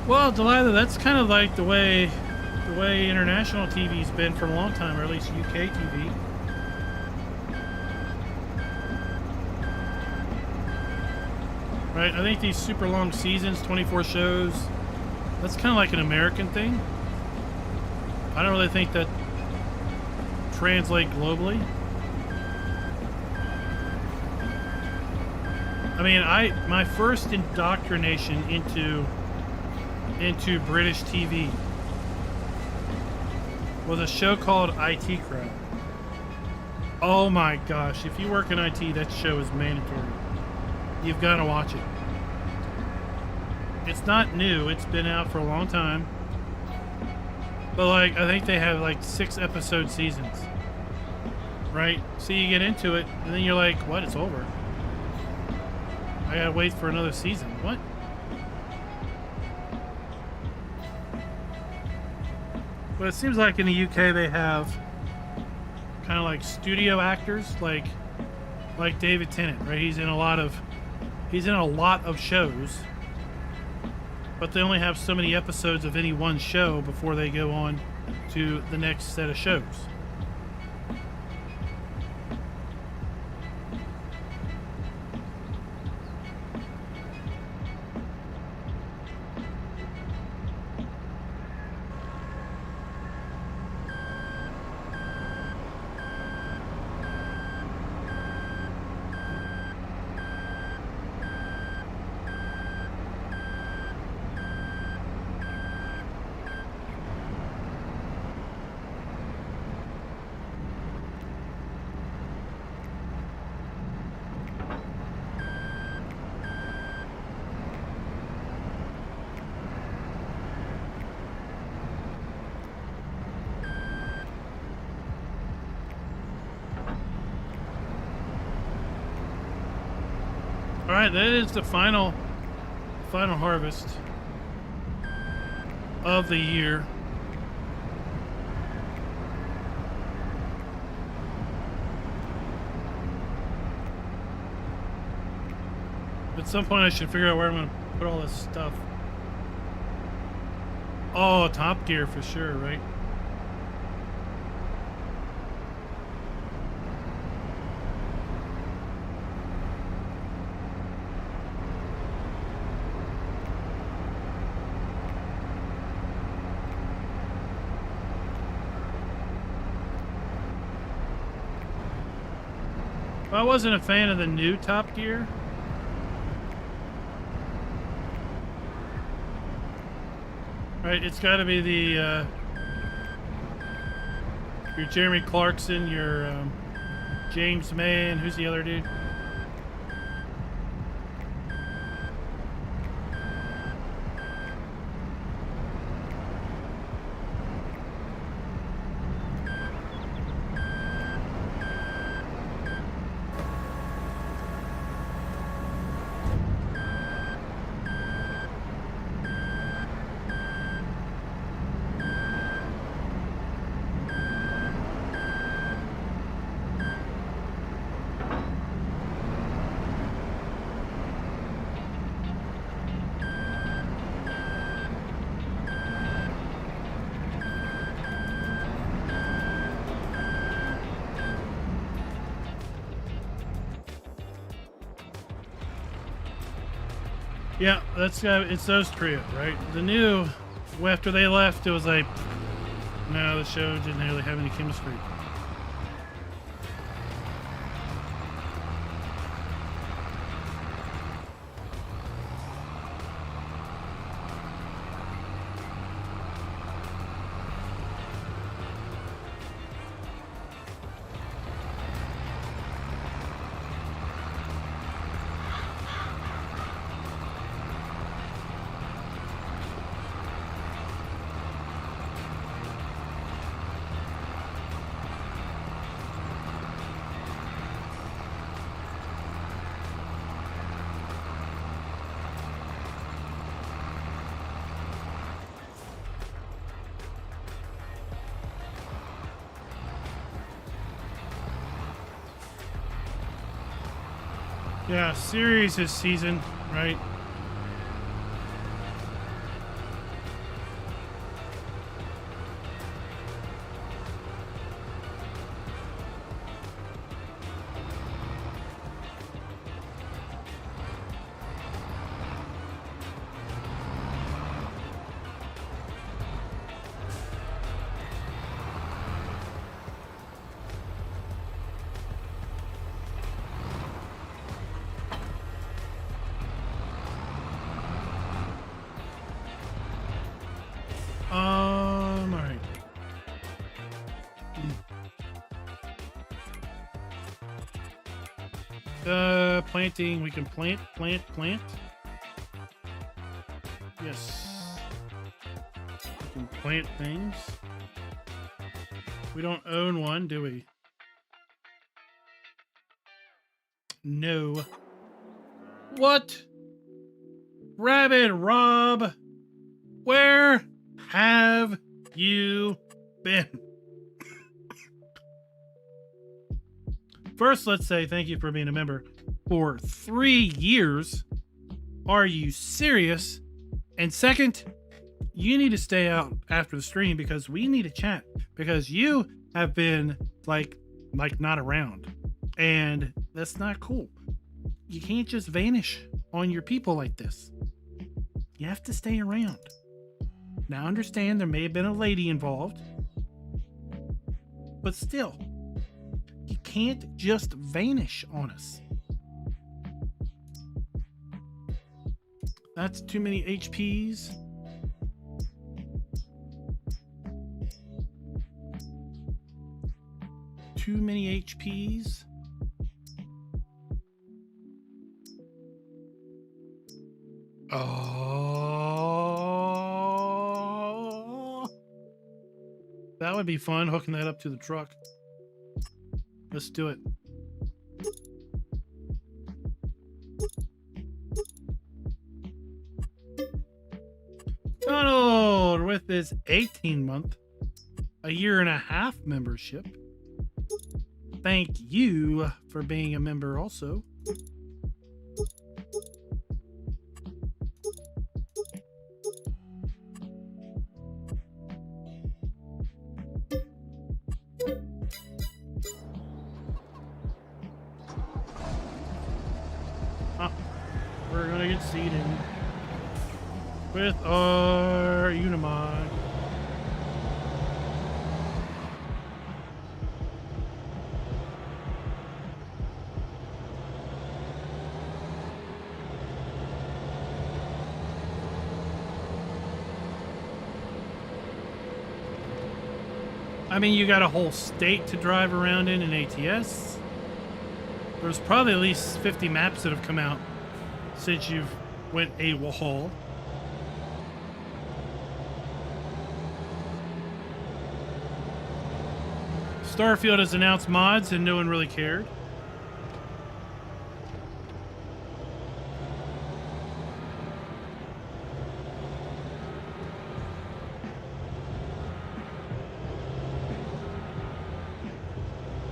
S1: Well, Delilah, that's kind of like the way international TV's been for a long time, or at least UK TV. Right? I think these super long seasons, 24 shows, that's kind of like an American thing. I don't really think that translates globally. I mean, my first indoctrination into British TV was a show called IT Crowd. Oh my gosh, if you work in IT, that show is mandatory. You've got to watch it. It's not new, it's been out for a long time. But like, I think they have like 6-episode seasons. Right? So you get into it, and then you're like, what? It's over. I gotta wait for another season. What? But it seems like in the UK they have kind of like studio actors, like David Tennant, right? He's in a lot of shows, but they only have so many episodes of any one show before they go on to the next set of shows. Alright, that is the final harvest of the year. At some point I should figure out where I'm going to put all this stuff. Oh, Top Gear for sure, right? I wasn't a fan of the new Top Gear. Right, it's got to be the your Jeremy Clarkson, your James May, and who's the other dude? Yeah, it's those trio, right? The new, after they left, it was like, no, the show didn't really have any chemistry. Yeah, series is season, right? Planting. We can plant. Yes. We can plant things. We don't own one, do we? No. What? Rabbit Rob, where have you been? First, let's say thank you for being a member for 3 years. Are you serious? And second, you need to stay out after the stream because we need to chat because you have been like not around, and that's not cool. You can't just vanish on your people like this. You have to stay around. Now, understand there may have been a lady involved, but still, you can't just vanish on us. That's too many HPs. Too many HPs. Oh, that would be fun, hooking that up to the truck. Let's do it. Donald with his 18-month, a year and a half membership. Thank you for being a member also. We're gonna get seated with our Unimog. I mean, you got a whole state to drive around in ATS. There's probably at least 50 maps that have come out since you've went AWOL. Starfield has announced mods and no one really cared.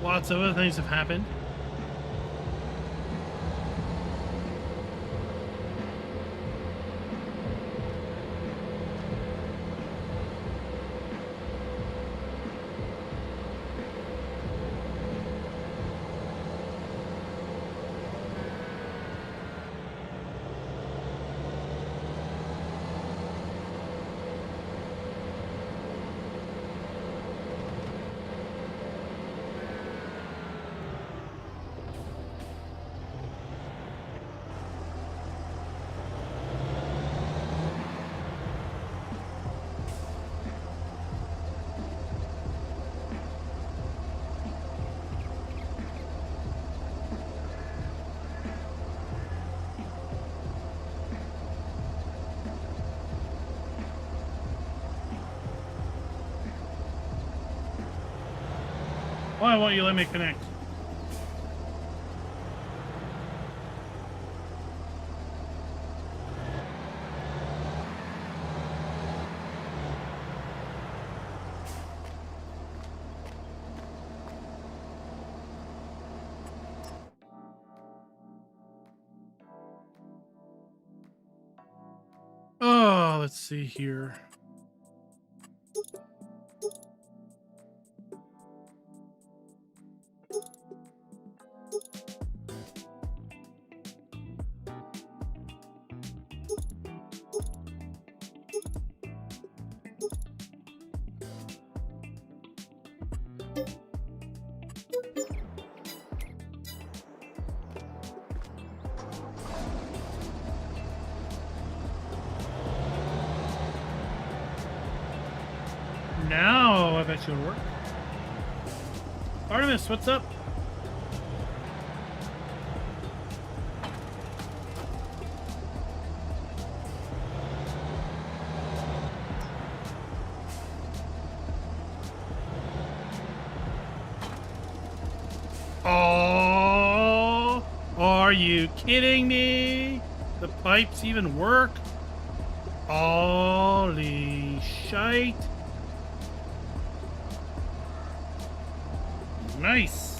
S1: Lots of other things have happened. Why won't you let me connect? Oh, let's see here. Now I bet you'll work. Artemis, what's up? Are you kidding me? The pipes even work? Holy shite. Nice.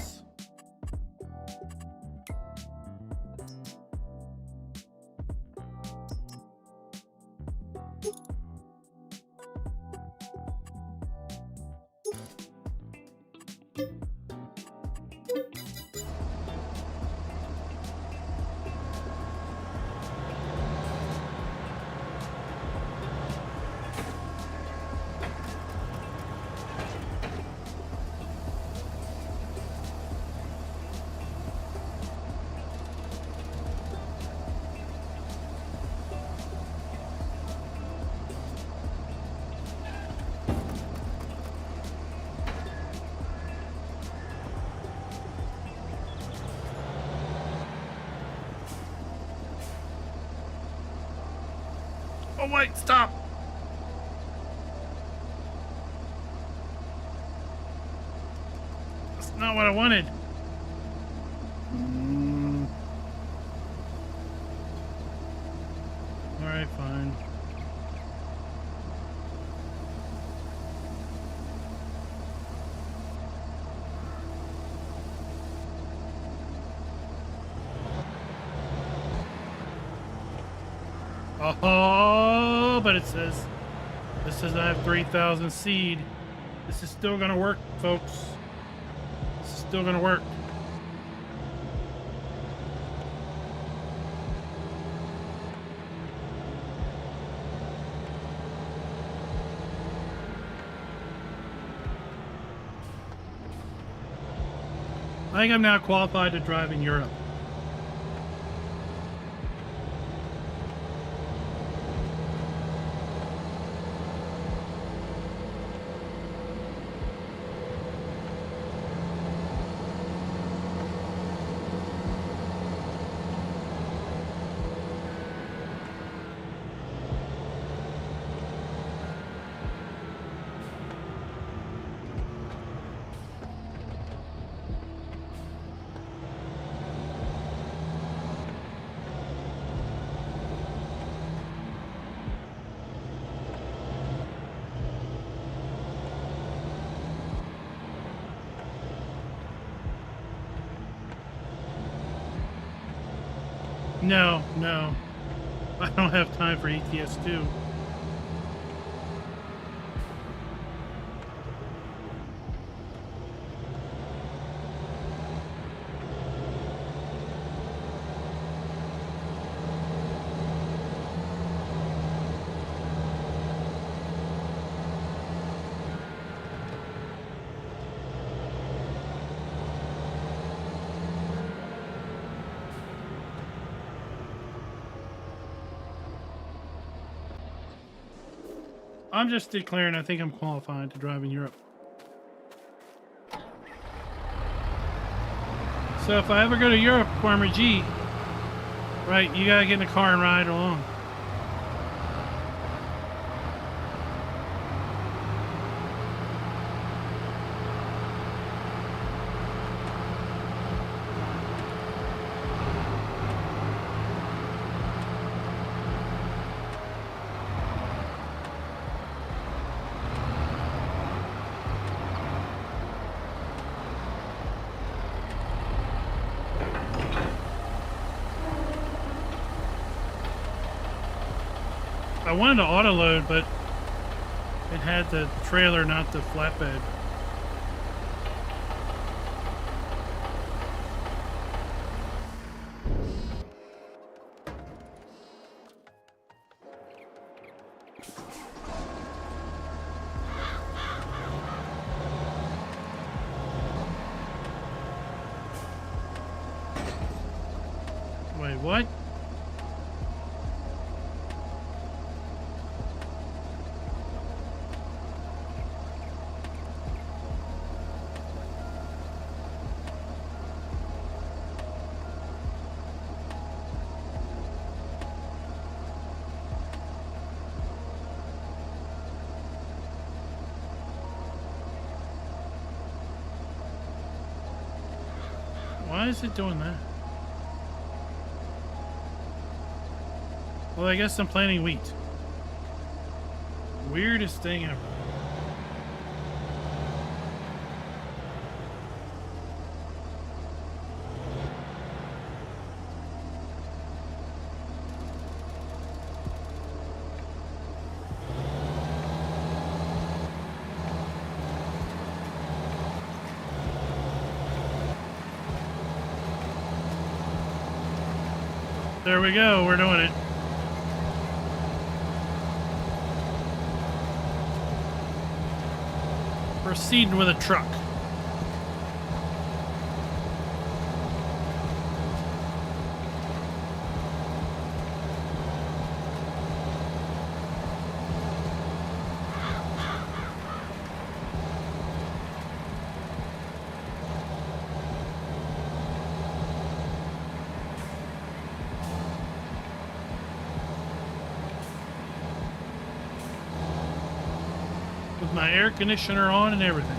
S1: Oh wait, stop! That's not what I wanted. Alright, fine. Oh, but it says I have 3,000 seed. This is still gonna work, folks. This is still gonna work. I think I'm now qualified to drive in Europe. No, no. I don't have time for ETS2. I'm just declaring I think I'm qualified to drive in Europe. So if I ever go to Europe, Farmer G, right, you gotta get in the car and ride along. I wanted to auto load, but it had the trailer, not the flatbed. Wait, what? Why is it doing that? Well, I guess I'm planting wheat. Weirdest thing ever. There we go, we're doing it. Proceeding with a truck. With my air conditioner on and everything.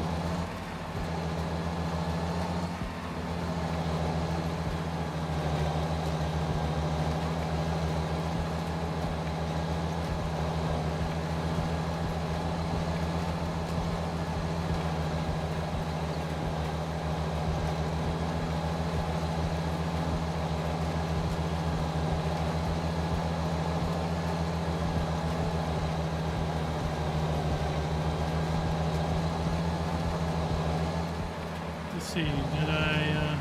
S1: Let's see, did I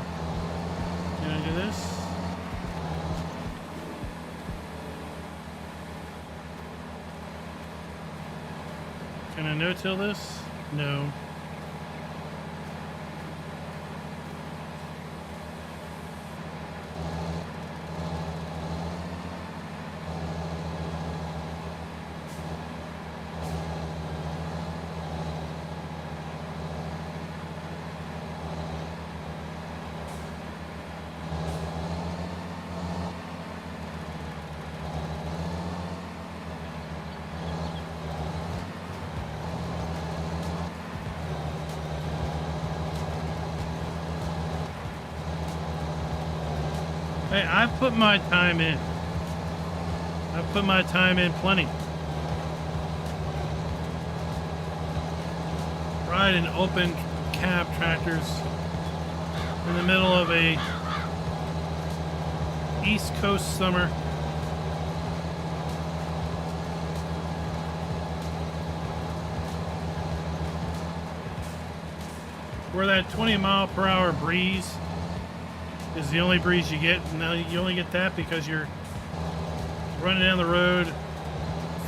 S1: do this? Can I no-till this? No. Hey, I've put my time in. I've put my time in plenty. Riding open cab tractors in the middle of a East Coast summer. Where that 20-mile-per-hour breeze is the only breeze you get. Now you only get that because you're running down the road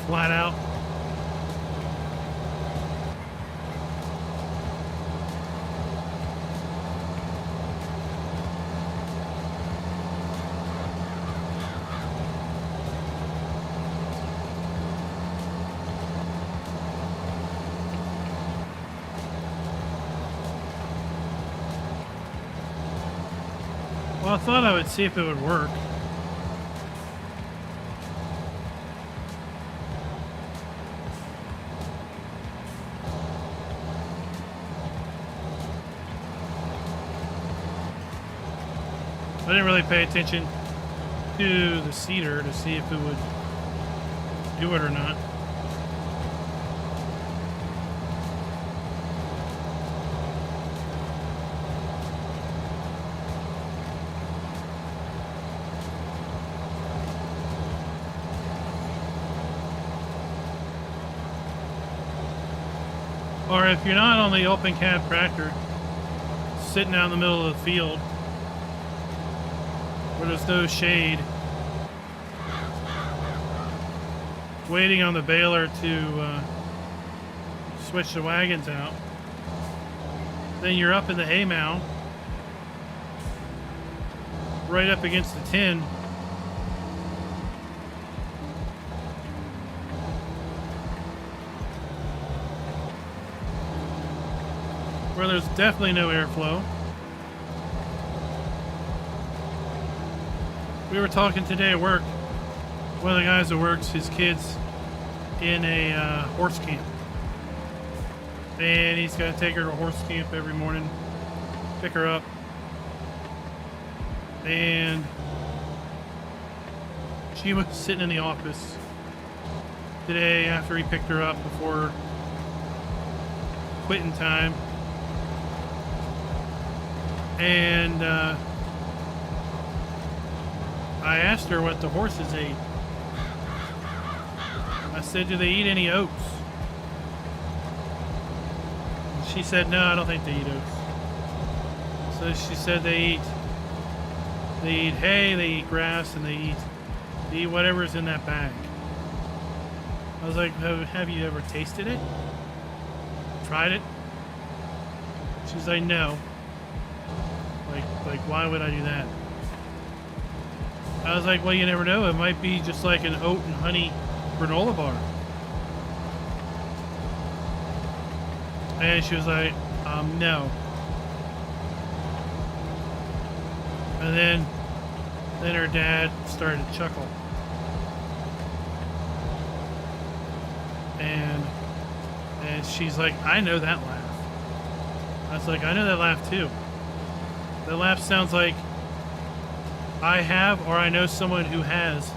S1: flat out. Well, I thought I would see if it would work. I didn't really pay attention to the cedar to see if it would do it or not. Or if you're not on the open cab tractor, sitting out in the middle of the field where there's no shade, waiting on the baler to switch the wagons out, then you're up in the hay mow, right up against the tin. Where there's definitely no airflow. We were talking today at work. One of the guys that works, his kids in a horse camp. And he's got to take her to horse camp every morning, pick her up. And She was sitting in the office today after he picked her up before quitting time. And I asked her what the horses ate. I said, do they eat any oats? And she said, no, I don't think they eat oats. So she said they eat hay, they eat grass, and they eat whatever's in that bag. I was like, have you ever tasted it? Tried it? She's like, no. Like, why would I do that? I was like, well, you never know. It might be just like an oat and honey granola bar. And she was like, no. And then her dad started to chuckle. And she's like, I know that laugh. I was like, I know that laugh too. That laugh sounds like I have, or I know someone who has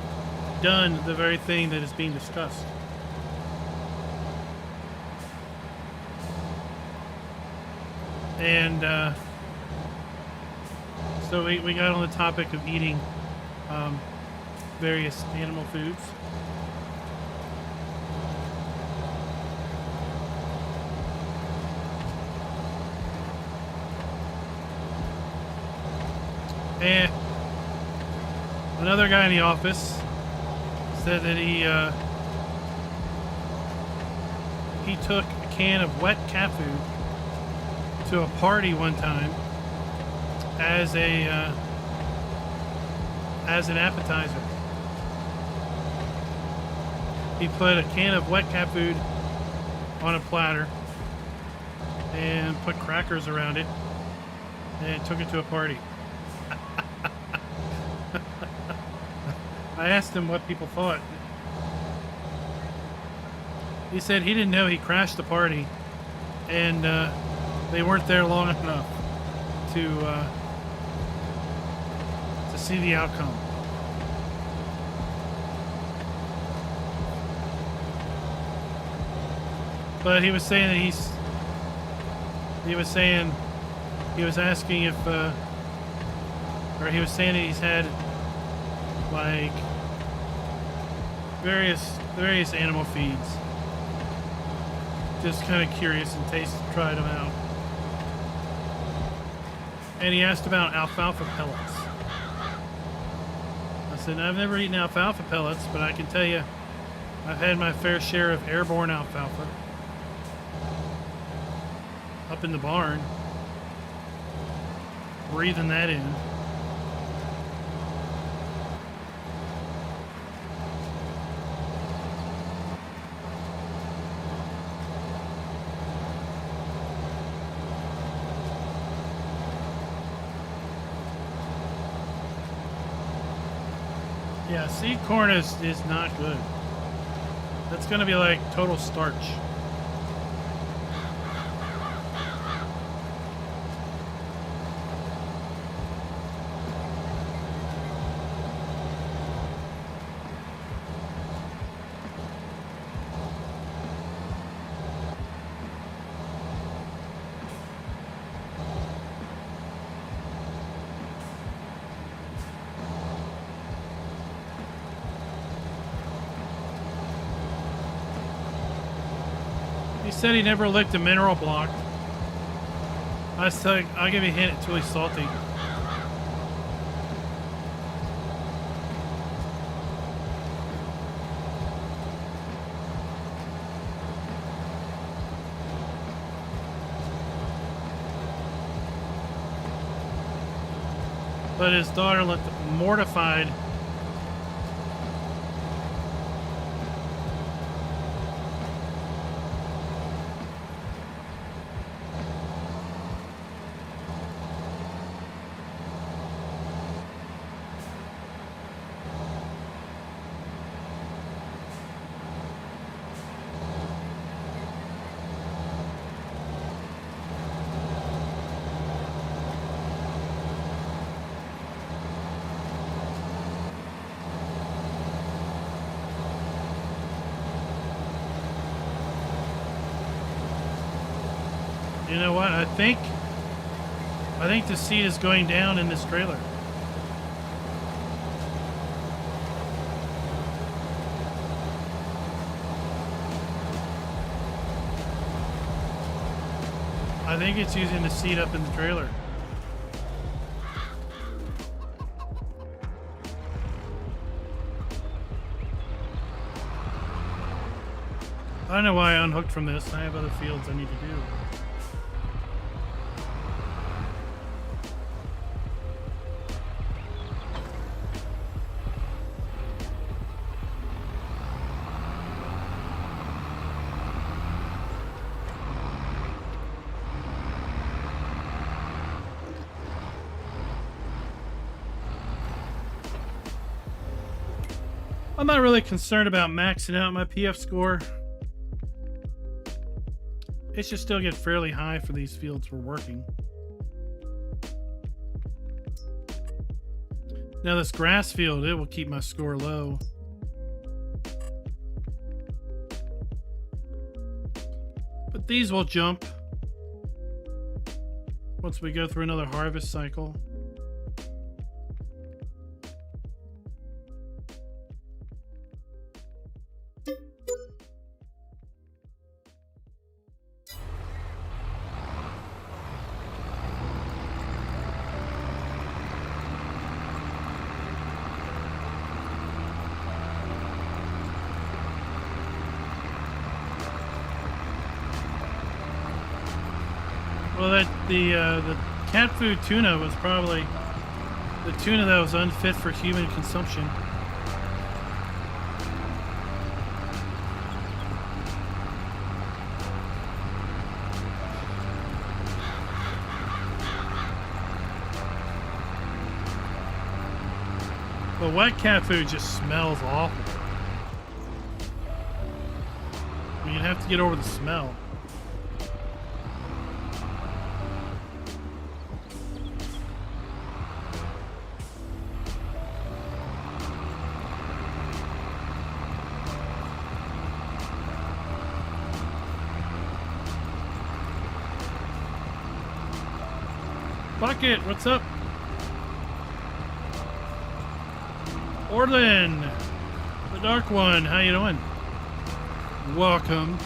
S1: done the very thing that is being discussed. And so we got on the topic of eating various animal foods. And another guy in the office said that he took a can of wet cat food to a party one time as an appetizer. He put a can of wet cat food on a platter and put crackers around it and took it to a party. I asked him what people thought. He said he didn't know he crashed the party and they weren't there long enough to see the outcome. But he was saying that he was asking if or he was saying that he's had like various animal feeds. Just kind of curious and tried them out. And he asked about alfalfa pellets. I said, I've never eaten alfalfa pellets, but I can tell you I've had my fair share of airborne alfalfa up in the barn, breathing that in. Yeah, seed corn is not good. That's going to be like total starch. He said he never licked a mineral block. I said, I'll give you a hint, it's really salty. But his daughter looked mortified. You know what? I think the seed is going down in this trailer. I think it's using the seat up in the trailer. I don't know why I unhooked from this. I have other fields I need to do. I'm not really concerned about maxing out my PF score. It should still get fairly high for these fields we're working. Now this grass field, it will keep my score low. But these will jump once we go through another harvest cycle. Well, the cat food tuna was probably the tuna that was unfit for human consumption. But wet cat food just smells awful. I mean, you have to get over the smell. Bucket, what's up? Orlin, the Dark One, how you doing? Welcome.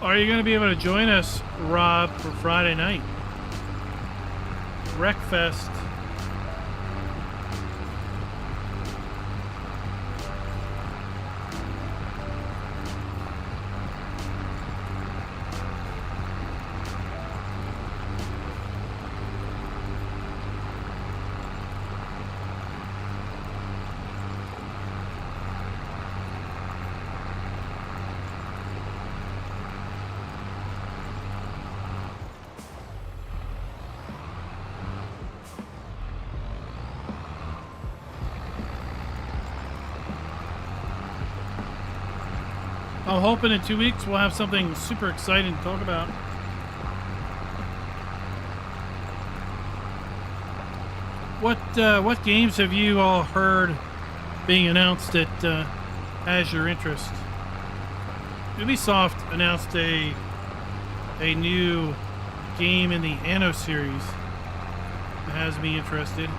S1: Are you going to be able to join us, Rob, for Friday night? Wreckfest. I'm hoping in 2 weeks we'll have something super exciting to talk about. What games have you all heard being announced that has your interest? Ubisoft announced a new game in the Anno series that has me interested.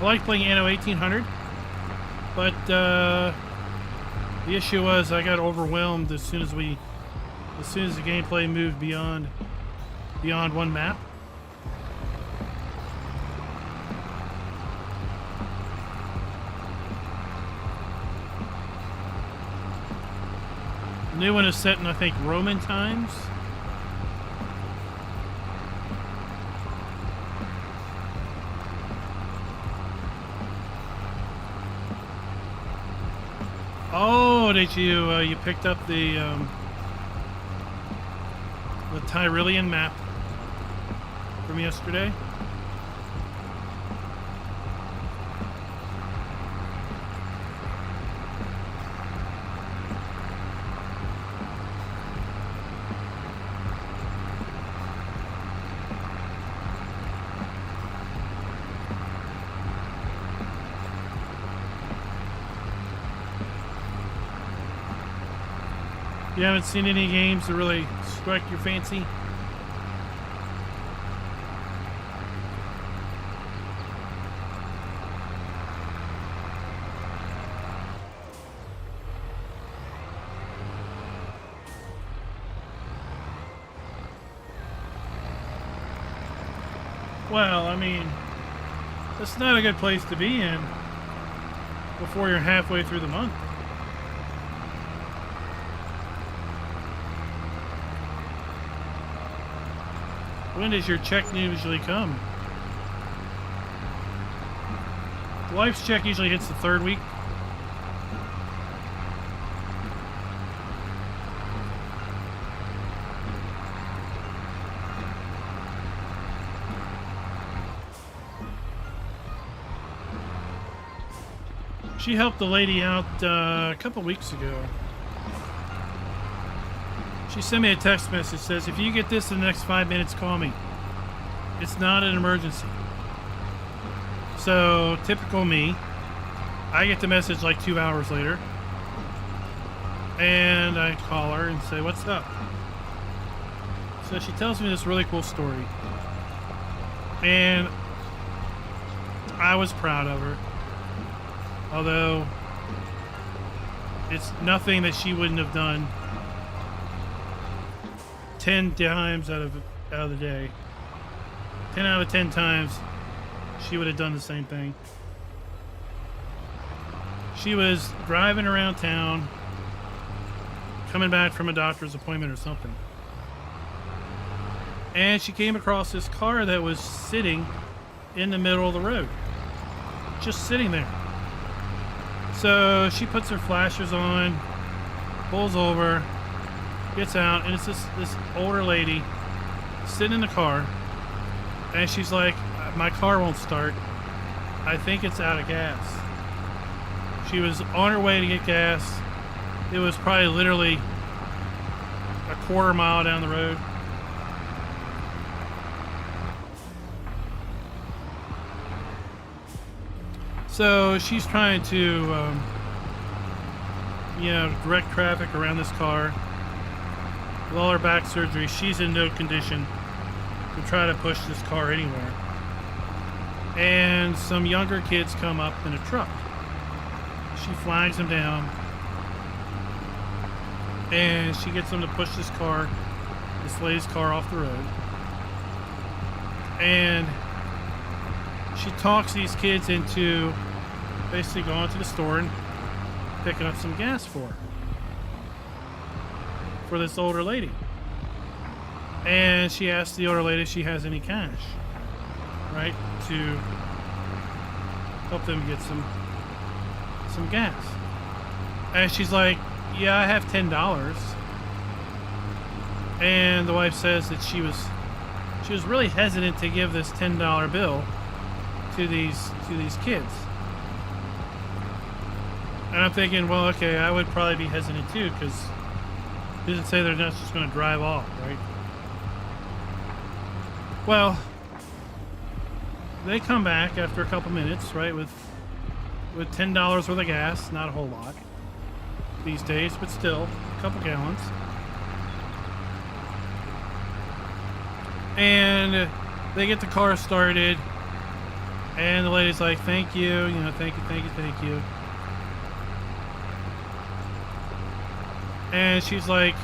S1: I like playing Anno 1800, but the issue was I got overwhelmed as soon as the gameplay moved beyond one map. The new one is set in, I think, Roman times. Oh, did you you picked up the Tyrolean map from yesterday? You haven't seen any games that really strike your fancy? Well, I mean, that's not a good place to be in before you're halfway through the month. When does your check usually come? The wife's check usually hits the 3rd week. She helped the lady out a couple weeks ago. She sent me a text message, says, if you get this in the next 5 minutes, call me. It's not an emergency. So, typical me. I get the message like 2 hours later. And I call her and say, what's up? So she tells me this really cool story. And I was proud of her. Although, it's nothing that she wouldn't have done 10 times out of the day. 10 out of 10 times, she would have done the same thing. She was driving around town, coming back from a doctor's appointment or something. And she came across this car that was sitting in the middle of the road. Just sitting there. So she puts her flashers on, pulls over, gets out, and it's this older lady sitting in the car, and she's like, my car won't start. I think it's out of gas. She was on her way to get gas. It was probably literally a quarter mile down the road. So she's trying to, direct traffic around this car. With all her back surgery, she's in no condition to try to push this car anywhere. And some younger kids come up in a truck. She flags them down. And she gets them to push this lady's car off the road. And she talks these kids into basically going to the store and picking up some gas for this older lady. And she asks the older lady if she has any cash, right, to help them get some gas. And she's like, yeah, I have $10. And the wife says that she was really hesitant to give this $10 bill to these kids. And I'm thinking, well, okay, I would probably be hesitant too, because it doesn't say they're not just going to drive off, right? Well, they come back after a couple minutes, right, with $10 worth of gas. Not a whole lot these days, but still a couple gallons. And they get the car started, and the lady's like, thank you, thank you. And she's like,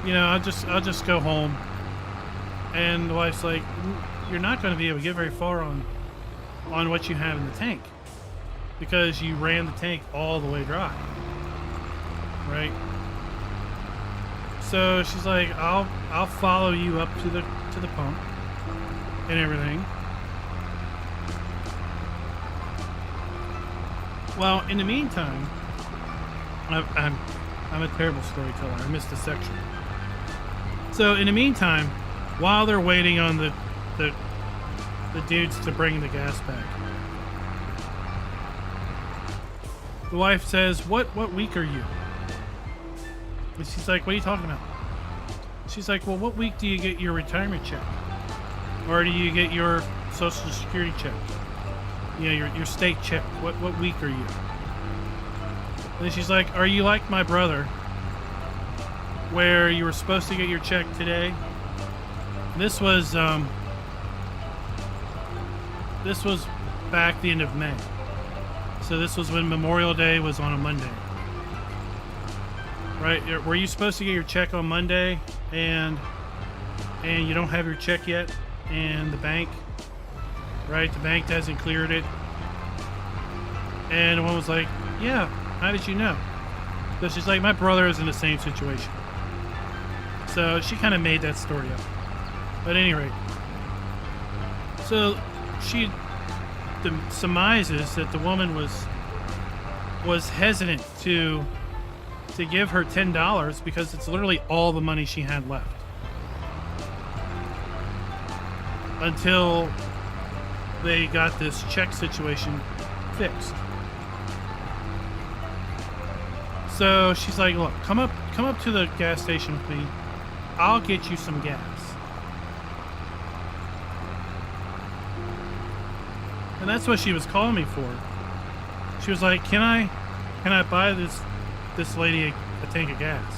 S1: I'll just go home. And the wife's like, you're not going to be able to get very far on what you have in the tank, because you ran the tank all the way dry, right? So she's like, I'll follow you up to the pump and everything. Well, in the meantime, I'm a terrible storyteller. I missed a section. So in the meantime, while they're waiting on the dudes to bring the gas back, the wife says, what week are you? And she's like, what are you talking about? She's like, well, what week do you get your retirement check? Or do you get your Social Security check? Your state check. What week are you? And then she's like, are you like my brother? where you were supposed to get your check today. This was back the end of May. So this was when Memorial Day was on a Monday. Right? Were you supposed to get your check on Monday and you don't have your check yet, and the bank, right? The bank hasn't cleared it. And one was like, yeah, how did you know? So she's like, my brother is in the same situation. So she kind of made that story up. But at any rate, so she surmises that the woman was hesitant to give her $10 because it's literally all the money she had left. Until they got this check situation fixed. So she's like, look, come up to the gas station with me. I'll get you some gas. And that's what she was calling me for. She was like, can I buy this lady a tank of gas?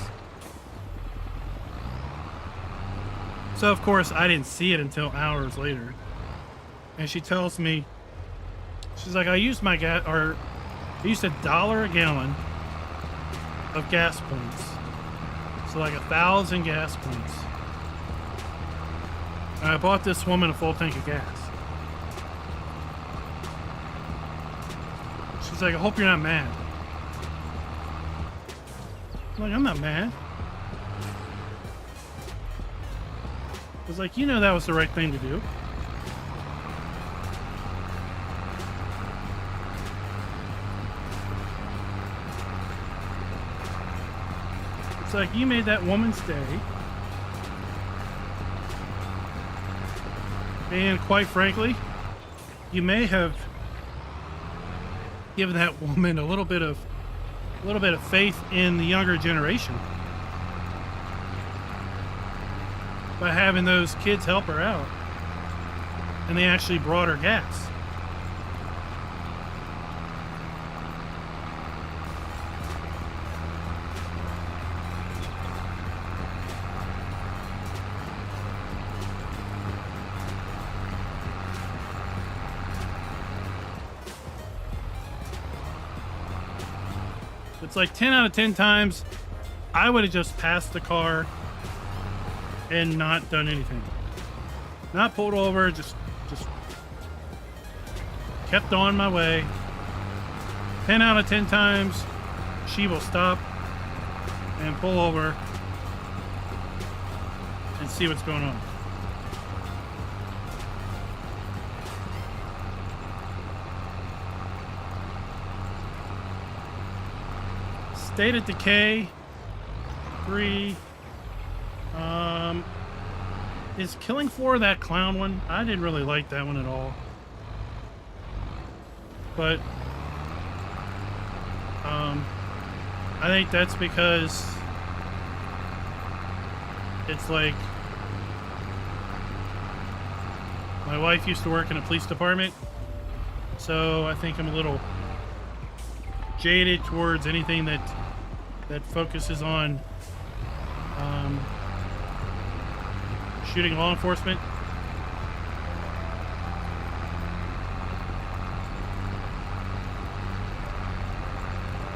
S1: So of course I didn't see it until hours later. And she tells me, she's like, I used my gas, or I used $1 a gallon of gas points. So like 1,000 gas points. And I bought this woman a full tank of gas. She's like, I hope you're not mad. I'm like, I'm not mad. I was like, you know that was the right thing to do. It's like, you made that woman's day. And quite frankly, you may have given that woman a little bit of faith in the younger generation by having those kids help her out. And they actually brought her gas. It's like 10 out of 10 times I would have just passed the car and not done anything. Not pulled over, just kept on my way. 10 out of 10 times she will stop and pull over and see what's going on. State of Decay 3. Is Killing Floor that clown one? I didn't really like that one at all. But I think that's because it's like my wife used to work in a police department, so I think I'm a little jaded towards anything that focuses on shooting law enforcement.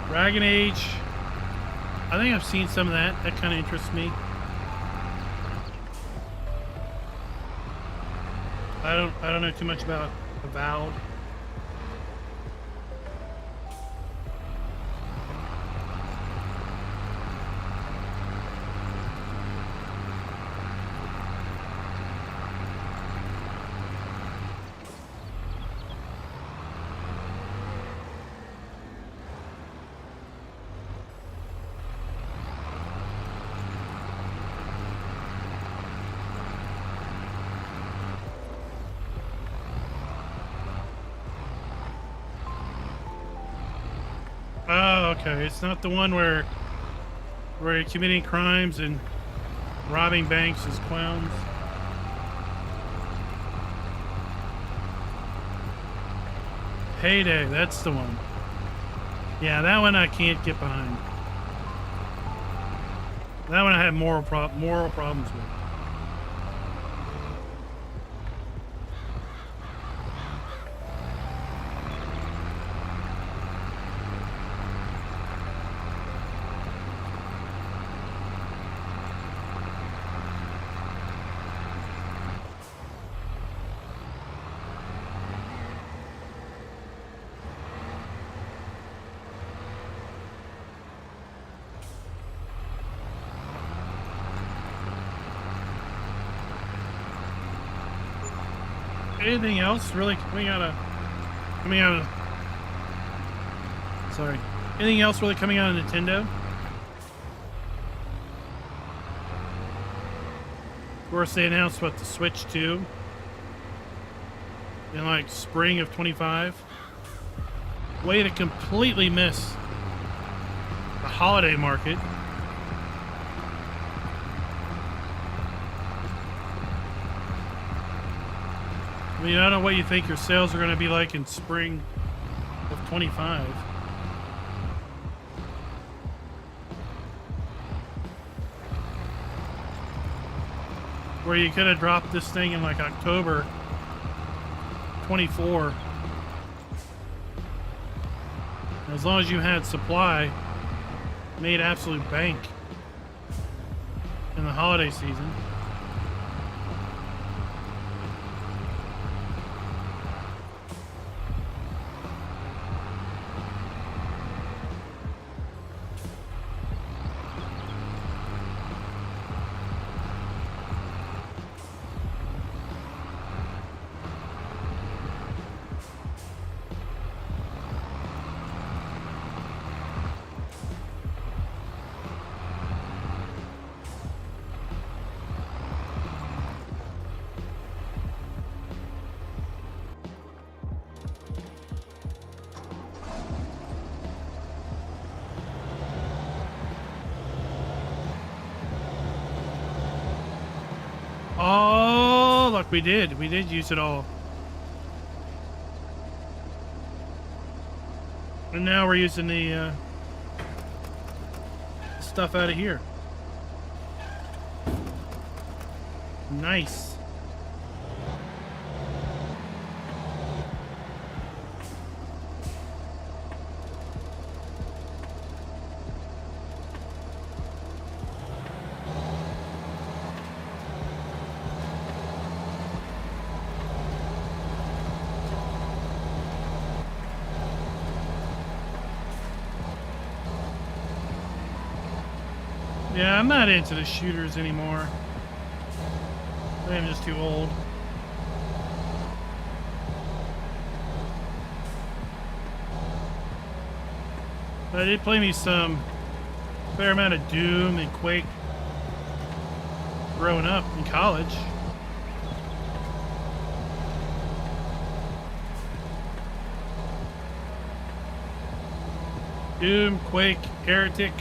S1: Dragon Age, I think I've seen some of that. That kind of interests me. I don't know too much about Avowed. Oh, okay. It's not the one where you're committing crimes and robbing banks as clowns. Payday, that's the one. Yeah, that one I can't get behind. That one I had moral problems with. Anything else really coming out of sorry, anything else really coming out of Nintendo? Of course, they announced what, the Switch 2 in like spring of 25. Way to completely miss the holiday market. I mean, I don't know what you think your sales are going to be like in spring of 25. Where you could have dropped this thing in like October 24. As long as you had supply, made absolute bank in the holiday season. Oh, look, we did use it all. And now we're using the stuff out of here. Nice. Yeah, I'm not into the shooters anymore. I'm just too old. But I did play me some fair amount of Doom and Quake growing up in college. Doom, Quake, Heretic.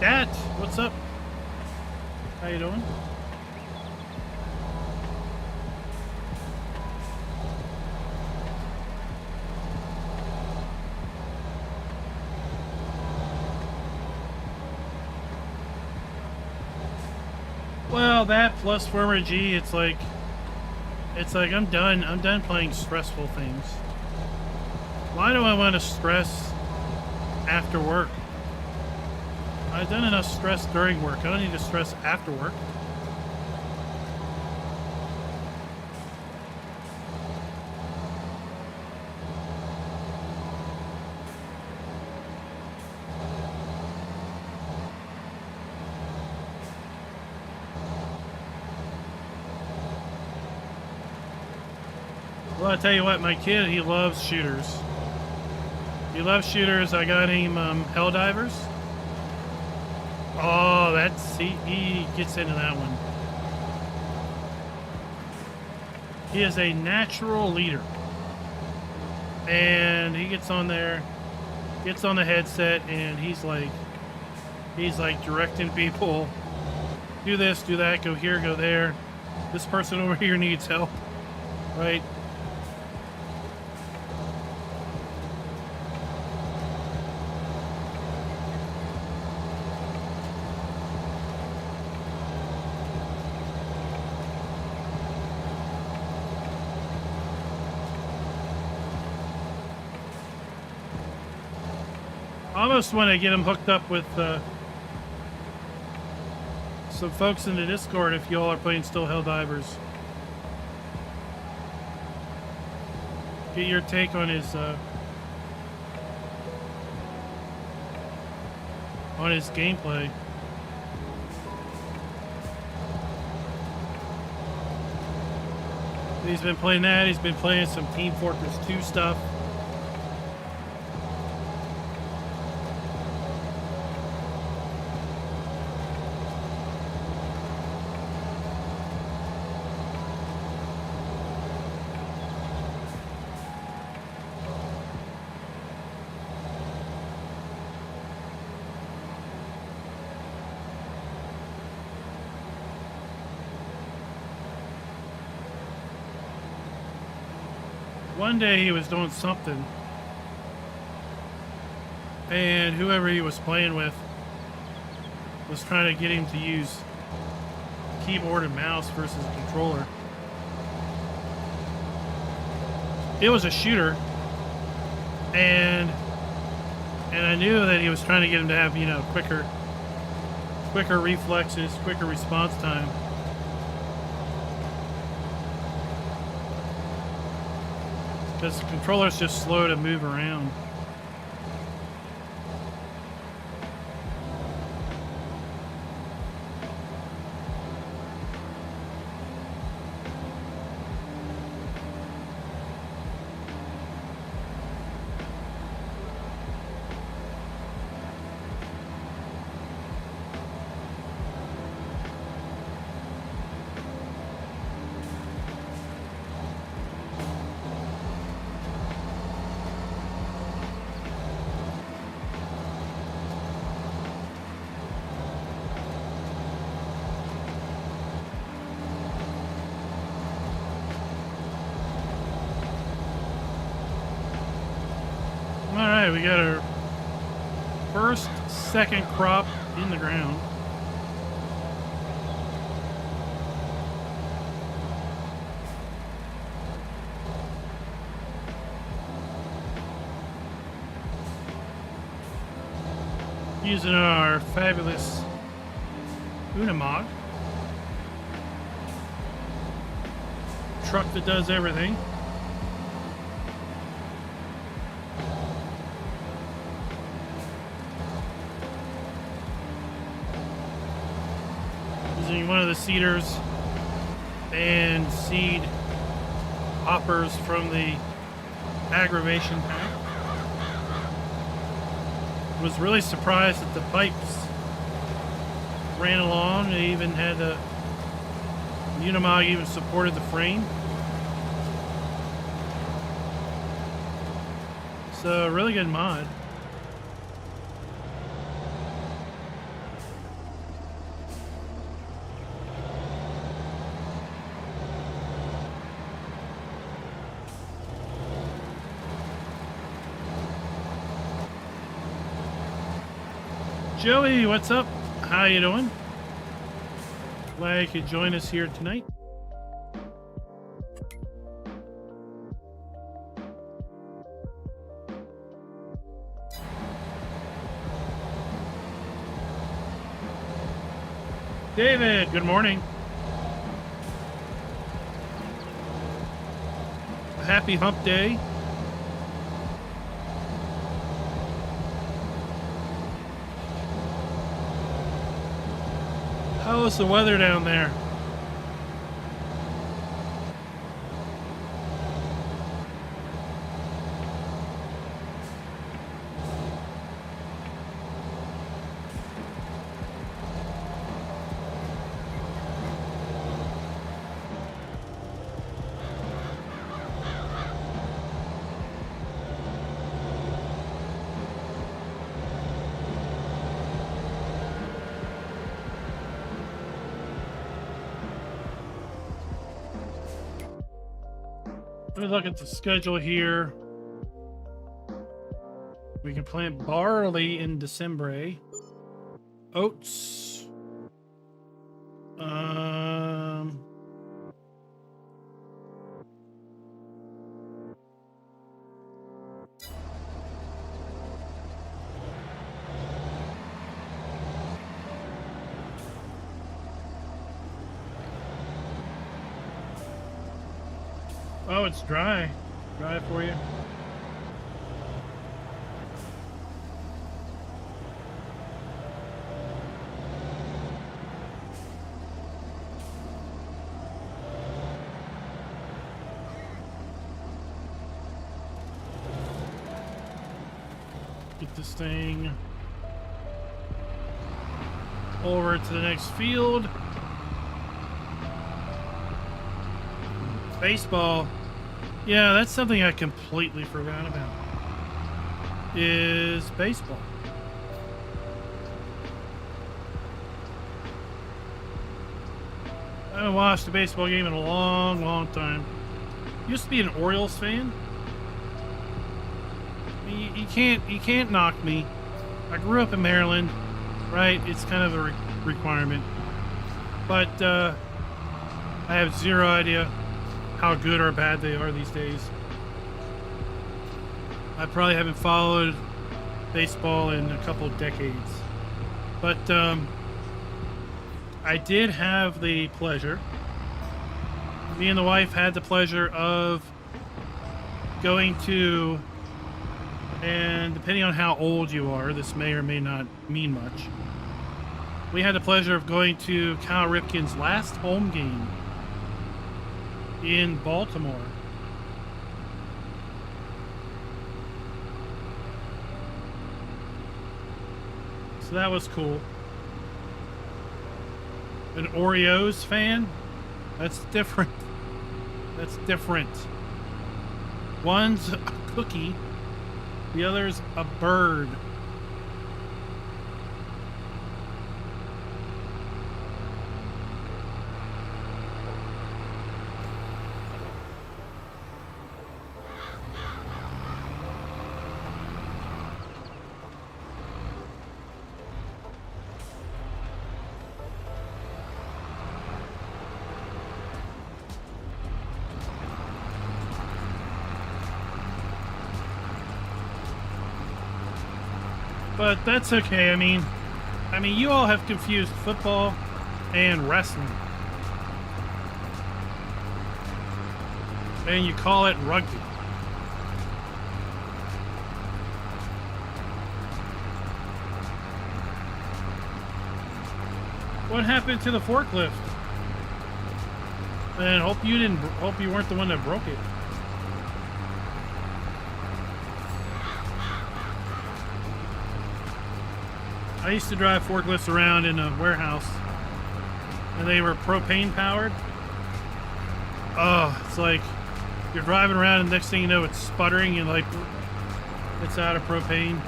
S1: Dad, what's up? How you doing? Well, that plus Farmer G, it's like I'm done playing stressful things. Why do I want to stress after work? I've done enough stress during work. I don't need to stress after work. Well, I tell you what, my kid, he loves shooters. He loves shooters. I got him Helldivers. Oh, he gets into that one. He is a natural leader. And he gets on there, gets on the headset, and he's like directing people. Do this, do that, go here, go there. This person over here needs help, right? I almost want to get him hooked up with some folks in the Discord if y'all are playing still Helldivers. Get your take on his gameplay. He's been playing that. He's been playing some Team Fortress 2 stuff. One day he was doing something, and whoever he was playing with was trying to get him to use keyboard and mouse versus a controller. It was a shooter, and I knew that he was trying to get him to have, you know, quicker reflexes, quicker response time. Because the controller's just slow to move around. Alright, we got our first, second crop in the ground. Using our fabulous Unimog. Truck that does everything. One of the seeders and seed hoppers from the aggravation pack. Was really surprised that the pipes ran along. They even had a Unimog even supported the frame. So a really good mod. Joey, what's up? How you doing? Glad you could join us here tonight. David, good morning. Happy hump day. How is the weather down there? Let me look at the schedule here. We can plant barley in December. Oats. Oh, it's dry. Dry for you. Get this thing over to the next field. Baseball. Yeah, that's something I completely forgot about. Is baseball. I haven't watched a baseball game in a long, long time. Used to be an Orioles fan. You can't knock me. I grew up in Maryland, right? It's kind of a requirement. But I have zero idea how good or bad they are these days. I probably haven't followed baseball in a couple decades. But I did have the pleasure, me and the wife had the pleasure of going to, and depending on how old you are, this may or may not mean much. We had the pleasure of going to Cal Ripken's last home game in Baltimore. So that was cool. An Oreos fan? That's different. That's different. One's a cookie, the other's a bird. But that's okay. I mean, you all have confused football and wrestling. And you call it rugby. What happened to the forklift? And hope you weren't the one that broke it. I used to drive forklifts around in a warehouse, and they were propane powered. Oh, it's like you're driving around, and next thing you know, it's sputtering, and like it's out of propane.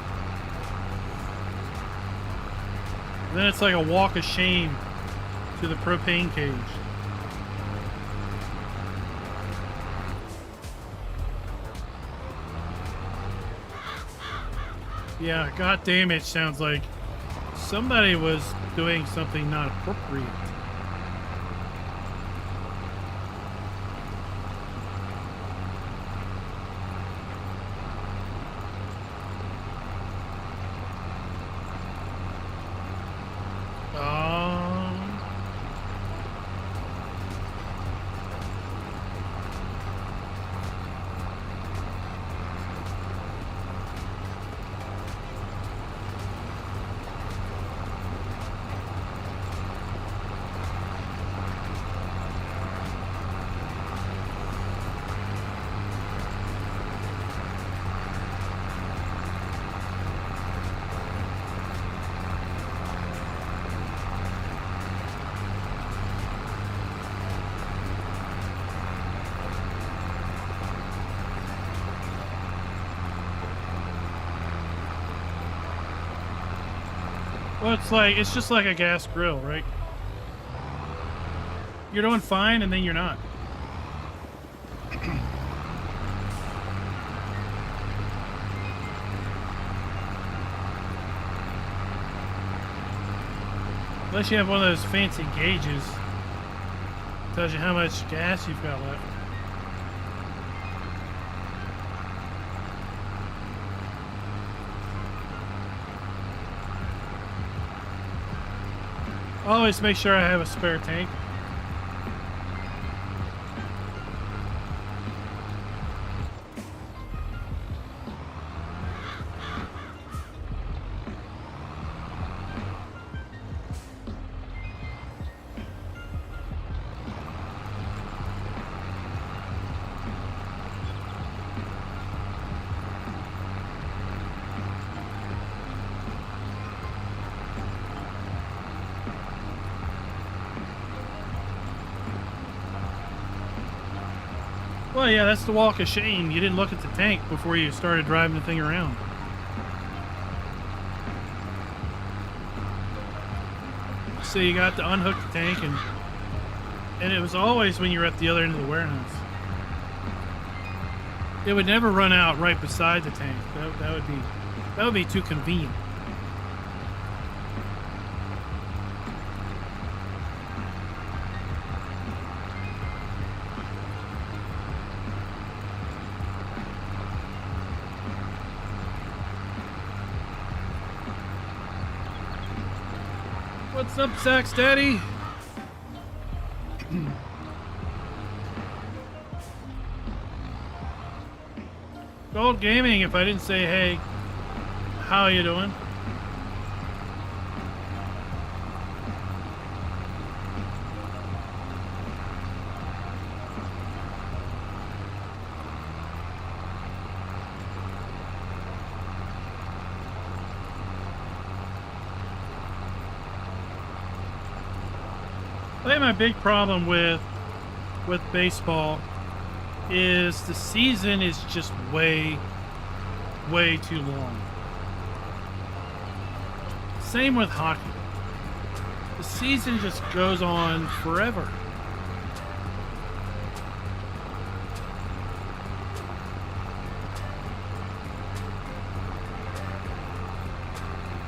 S1: And then it's like a walk of shame to the propane cage. Yeah, god damn it, sounds like somebody was doing something not appropriate. Well, it's just like a gas grill, right? You're doing fine, and then you're not. Unless you have one of those fancy gauges. Tells you how much gas you've got left. Always make sure I have a spare tank. Well, yeah, that's the walk of shame. You didn't look at the tank before you started driving the thing around. So you got to unhook the tank, and it was always when you were at the other end of the warehouse. It would never run out right beside the tank. That would be too convenient. What's up, Sax Daddy? Gold Gaming, if I didn't say hey, how are you doing? I think my big problem with baseball is the season is just way too long. Same with hockey. The season just goes on forever.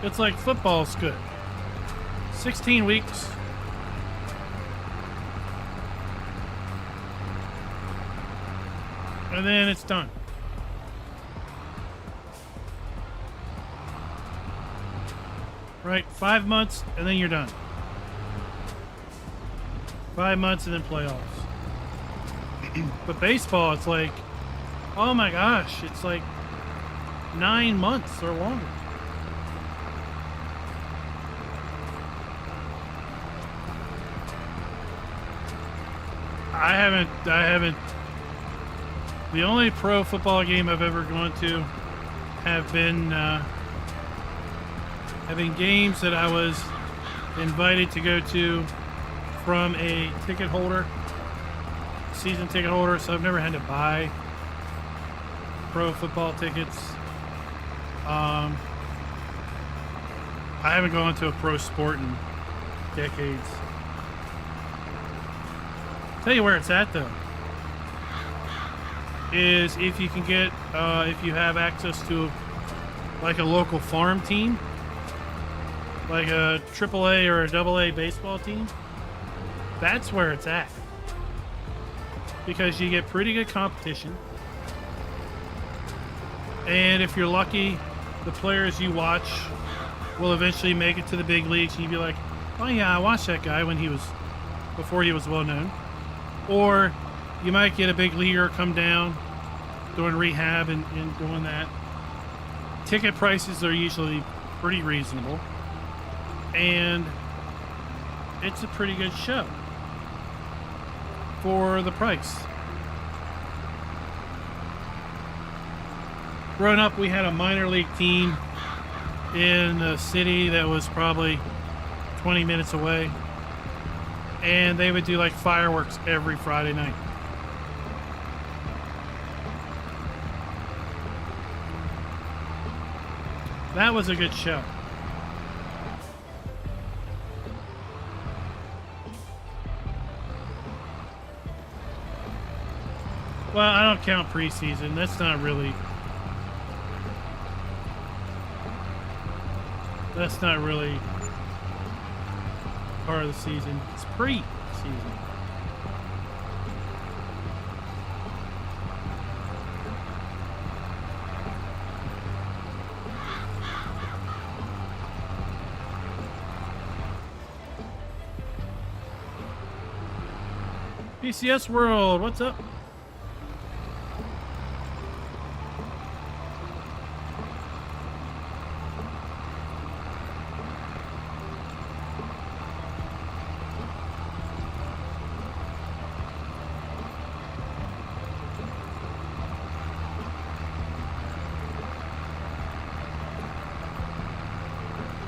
S1: It's like football's good. 16 weeks. And then it's done. Right, 5 months and then you're done. 5 months and then playoffs. But baseball, it's like, oh my gosh, it's like 9 months or longer. I haven't. The only pro football game I've ever gone to have been games that I was invited to go to from a ticket holder, season ticket holder, so I've never had to buy pro football tickets. I haven't gone to a pro sport in decades. Tell you where it's at though. Is if you can get, if you have access to like a local farm team, like a AAA or a AA baseball team, that's where it's at. Because you get pretty good competition. And if you're lucky, the players you watch will eventually make it to the big leagues and you'll be like, oh yeah, I watched that guy before he was well known. Or you might get a big leaguer come down doing rehab and doing that. Ticket prices are usually pretty reasonable. And it's a pretty good show for the price. Growing up, we had a minor league team in a city that was probably 20 minutes away. And they would do like fireworks every Friday night. That was a good show. Well, I don't count preseason. That's not really part of the season. It's pre-season. PCS World, what's up?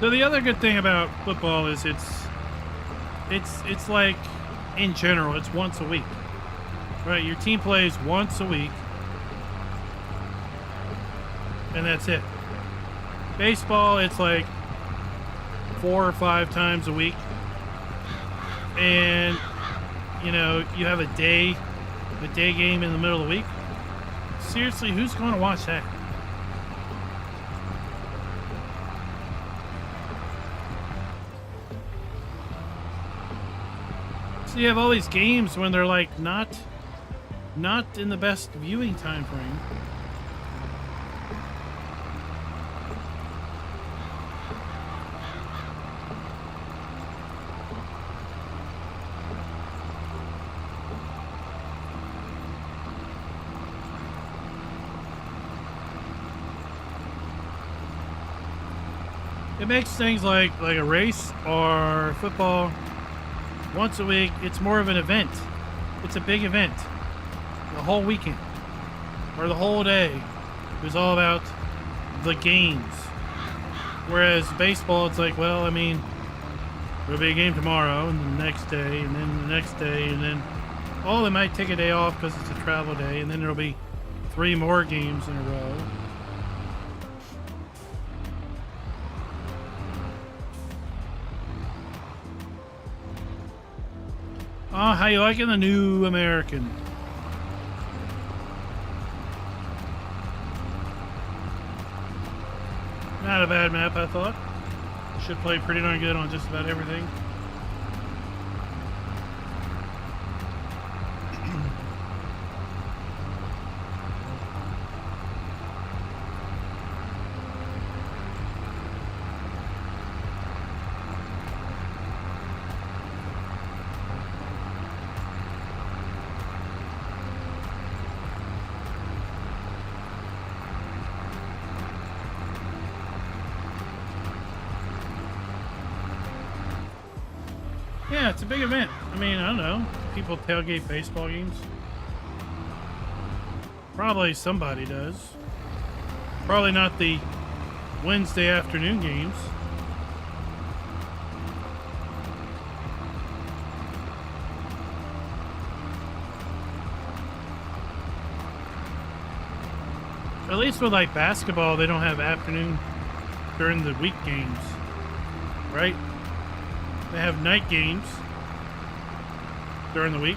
S1: So the other good thing about football is it's like, in general, it's once a week, right? Your team plays once a week, and that's it. Baseball, it's like 4 or 5 times a week, and you know, you have a day game in the middle of the week. Seriously, who's going to watch that? So you have all these games when they're like not in the best viewing time frame. It makes things like a race or football once a week. It's more of an event. It's a big event. The whole weekend or the whole day is all about the games. Whereas baseball, it's like, well, I mean, there'll be a game tomorrow and the next day and then the next day and then, oh, they might take a day off because it's a travel day, and then there'll be 3 more games in a row. Oh, how you liking the new American? Not a bad map, I thought. Should play pretty darn good on just about everything. Yeah, it's a big event. I mean, I don't know. People tailgate baseball games. Probably somebody does. Probably not the Wednesday afternoon games. At least with like basketball, they don't have afternoon during the week games, right? They have night games during the week.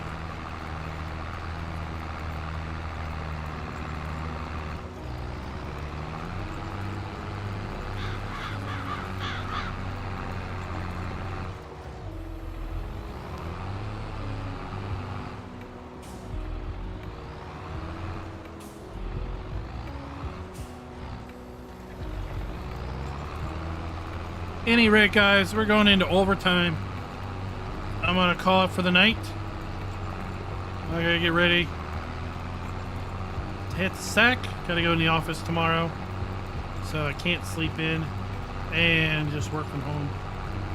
S1: Any rate, guys, we're going into overtime. I'm gonna call it for the night. I gotta get ready to hit the sack. Gotta go in the office tomorrow, so I can't sleep in and just work from home.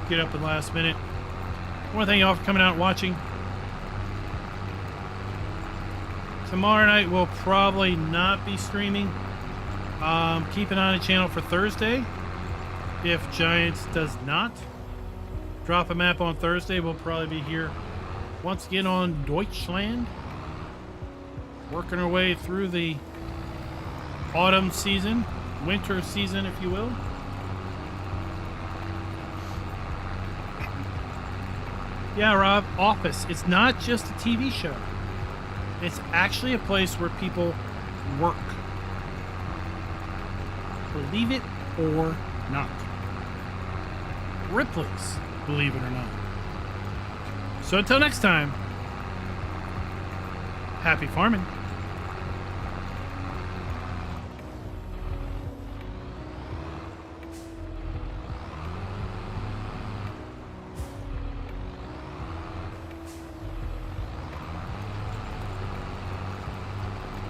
S1: Get up at the last minute. I want to thank you all for coming out and watching. Tomorrow night we'll probably not be streaming. Keep an eye on the channel for Thursday. If Giants does not drop a map on Thursday, we'll probably be here once again on Deutschland, working our way through the autumn season, winter season, if you will. Yeah, Rob, Office. It's not just a TV show. It's actually a place where people work. Believe it or not. Ripley's, believe it or not. So until next time, happy farming.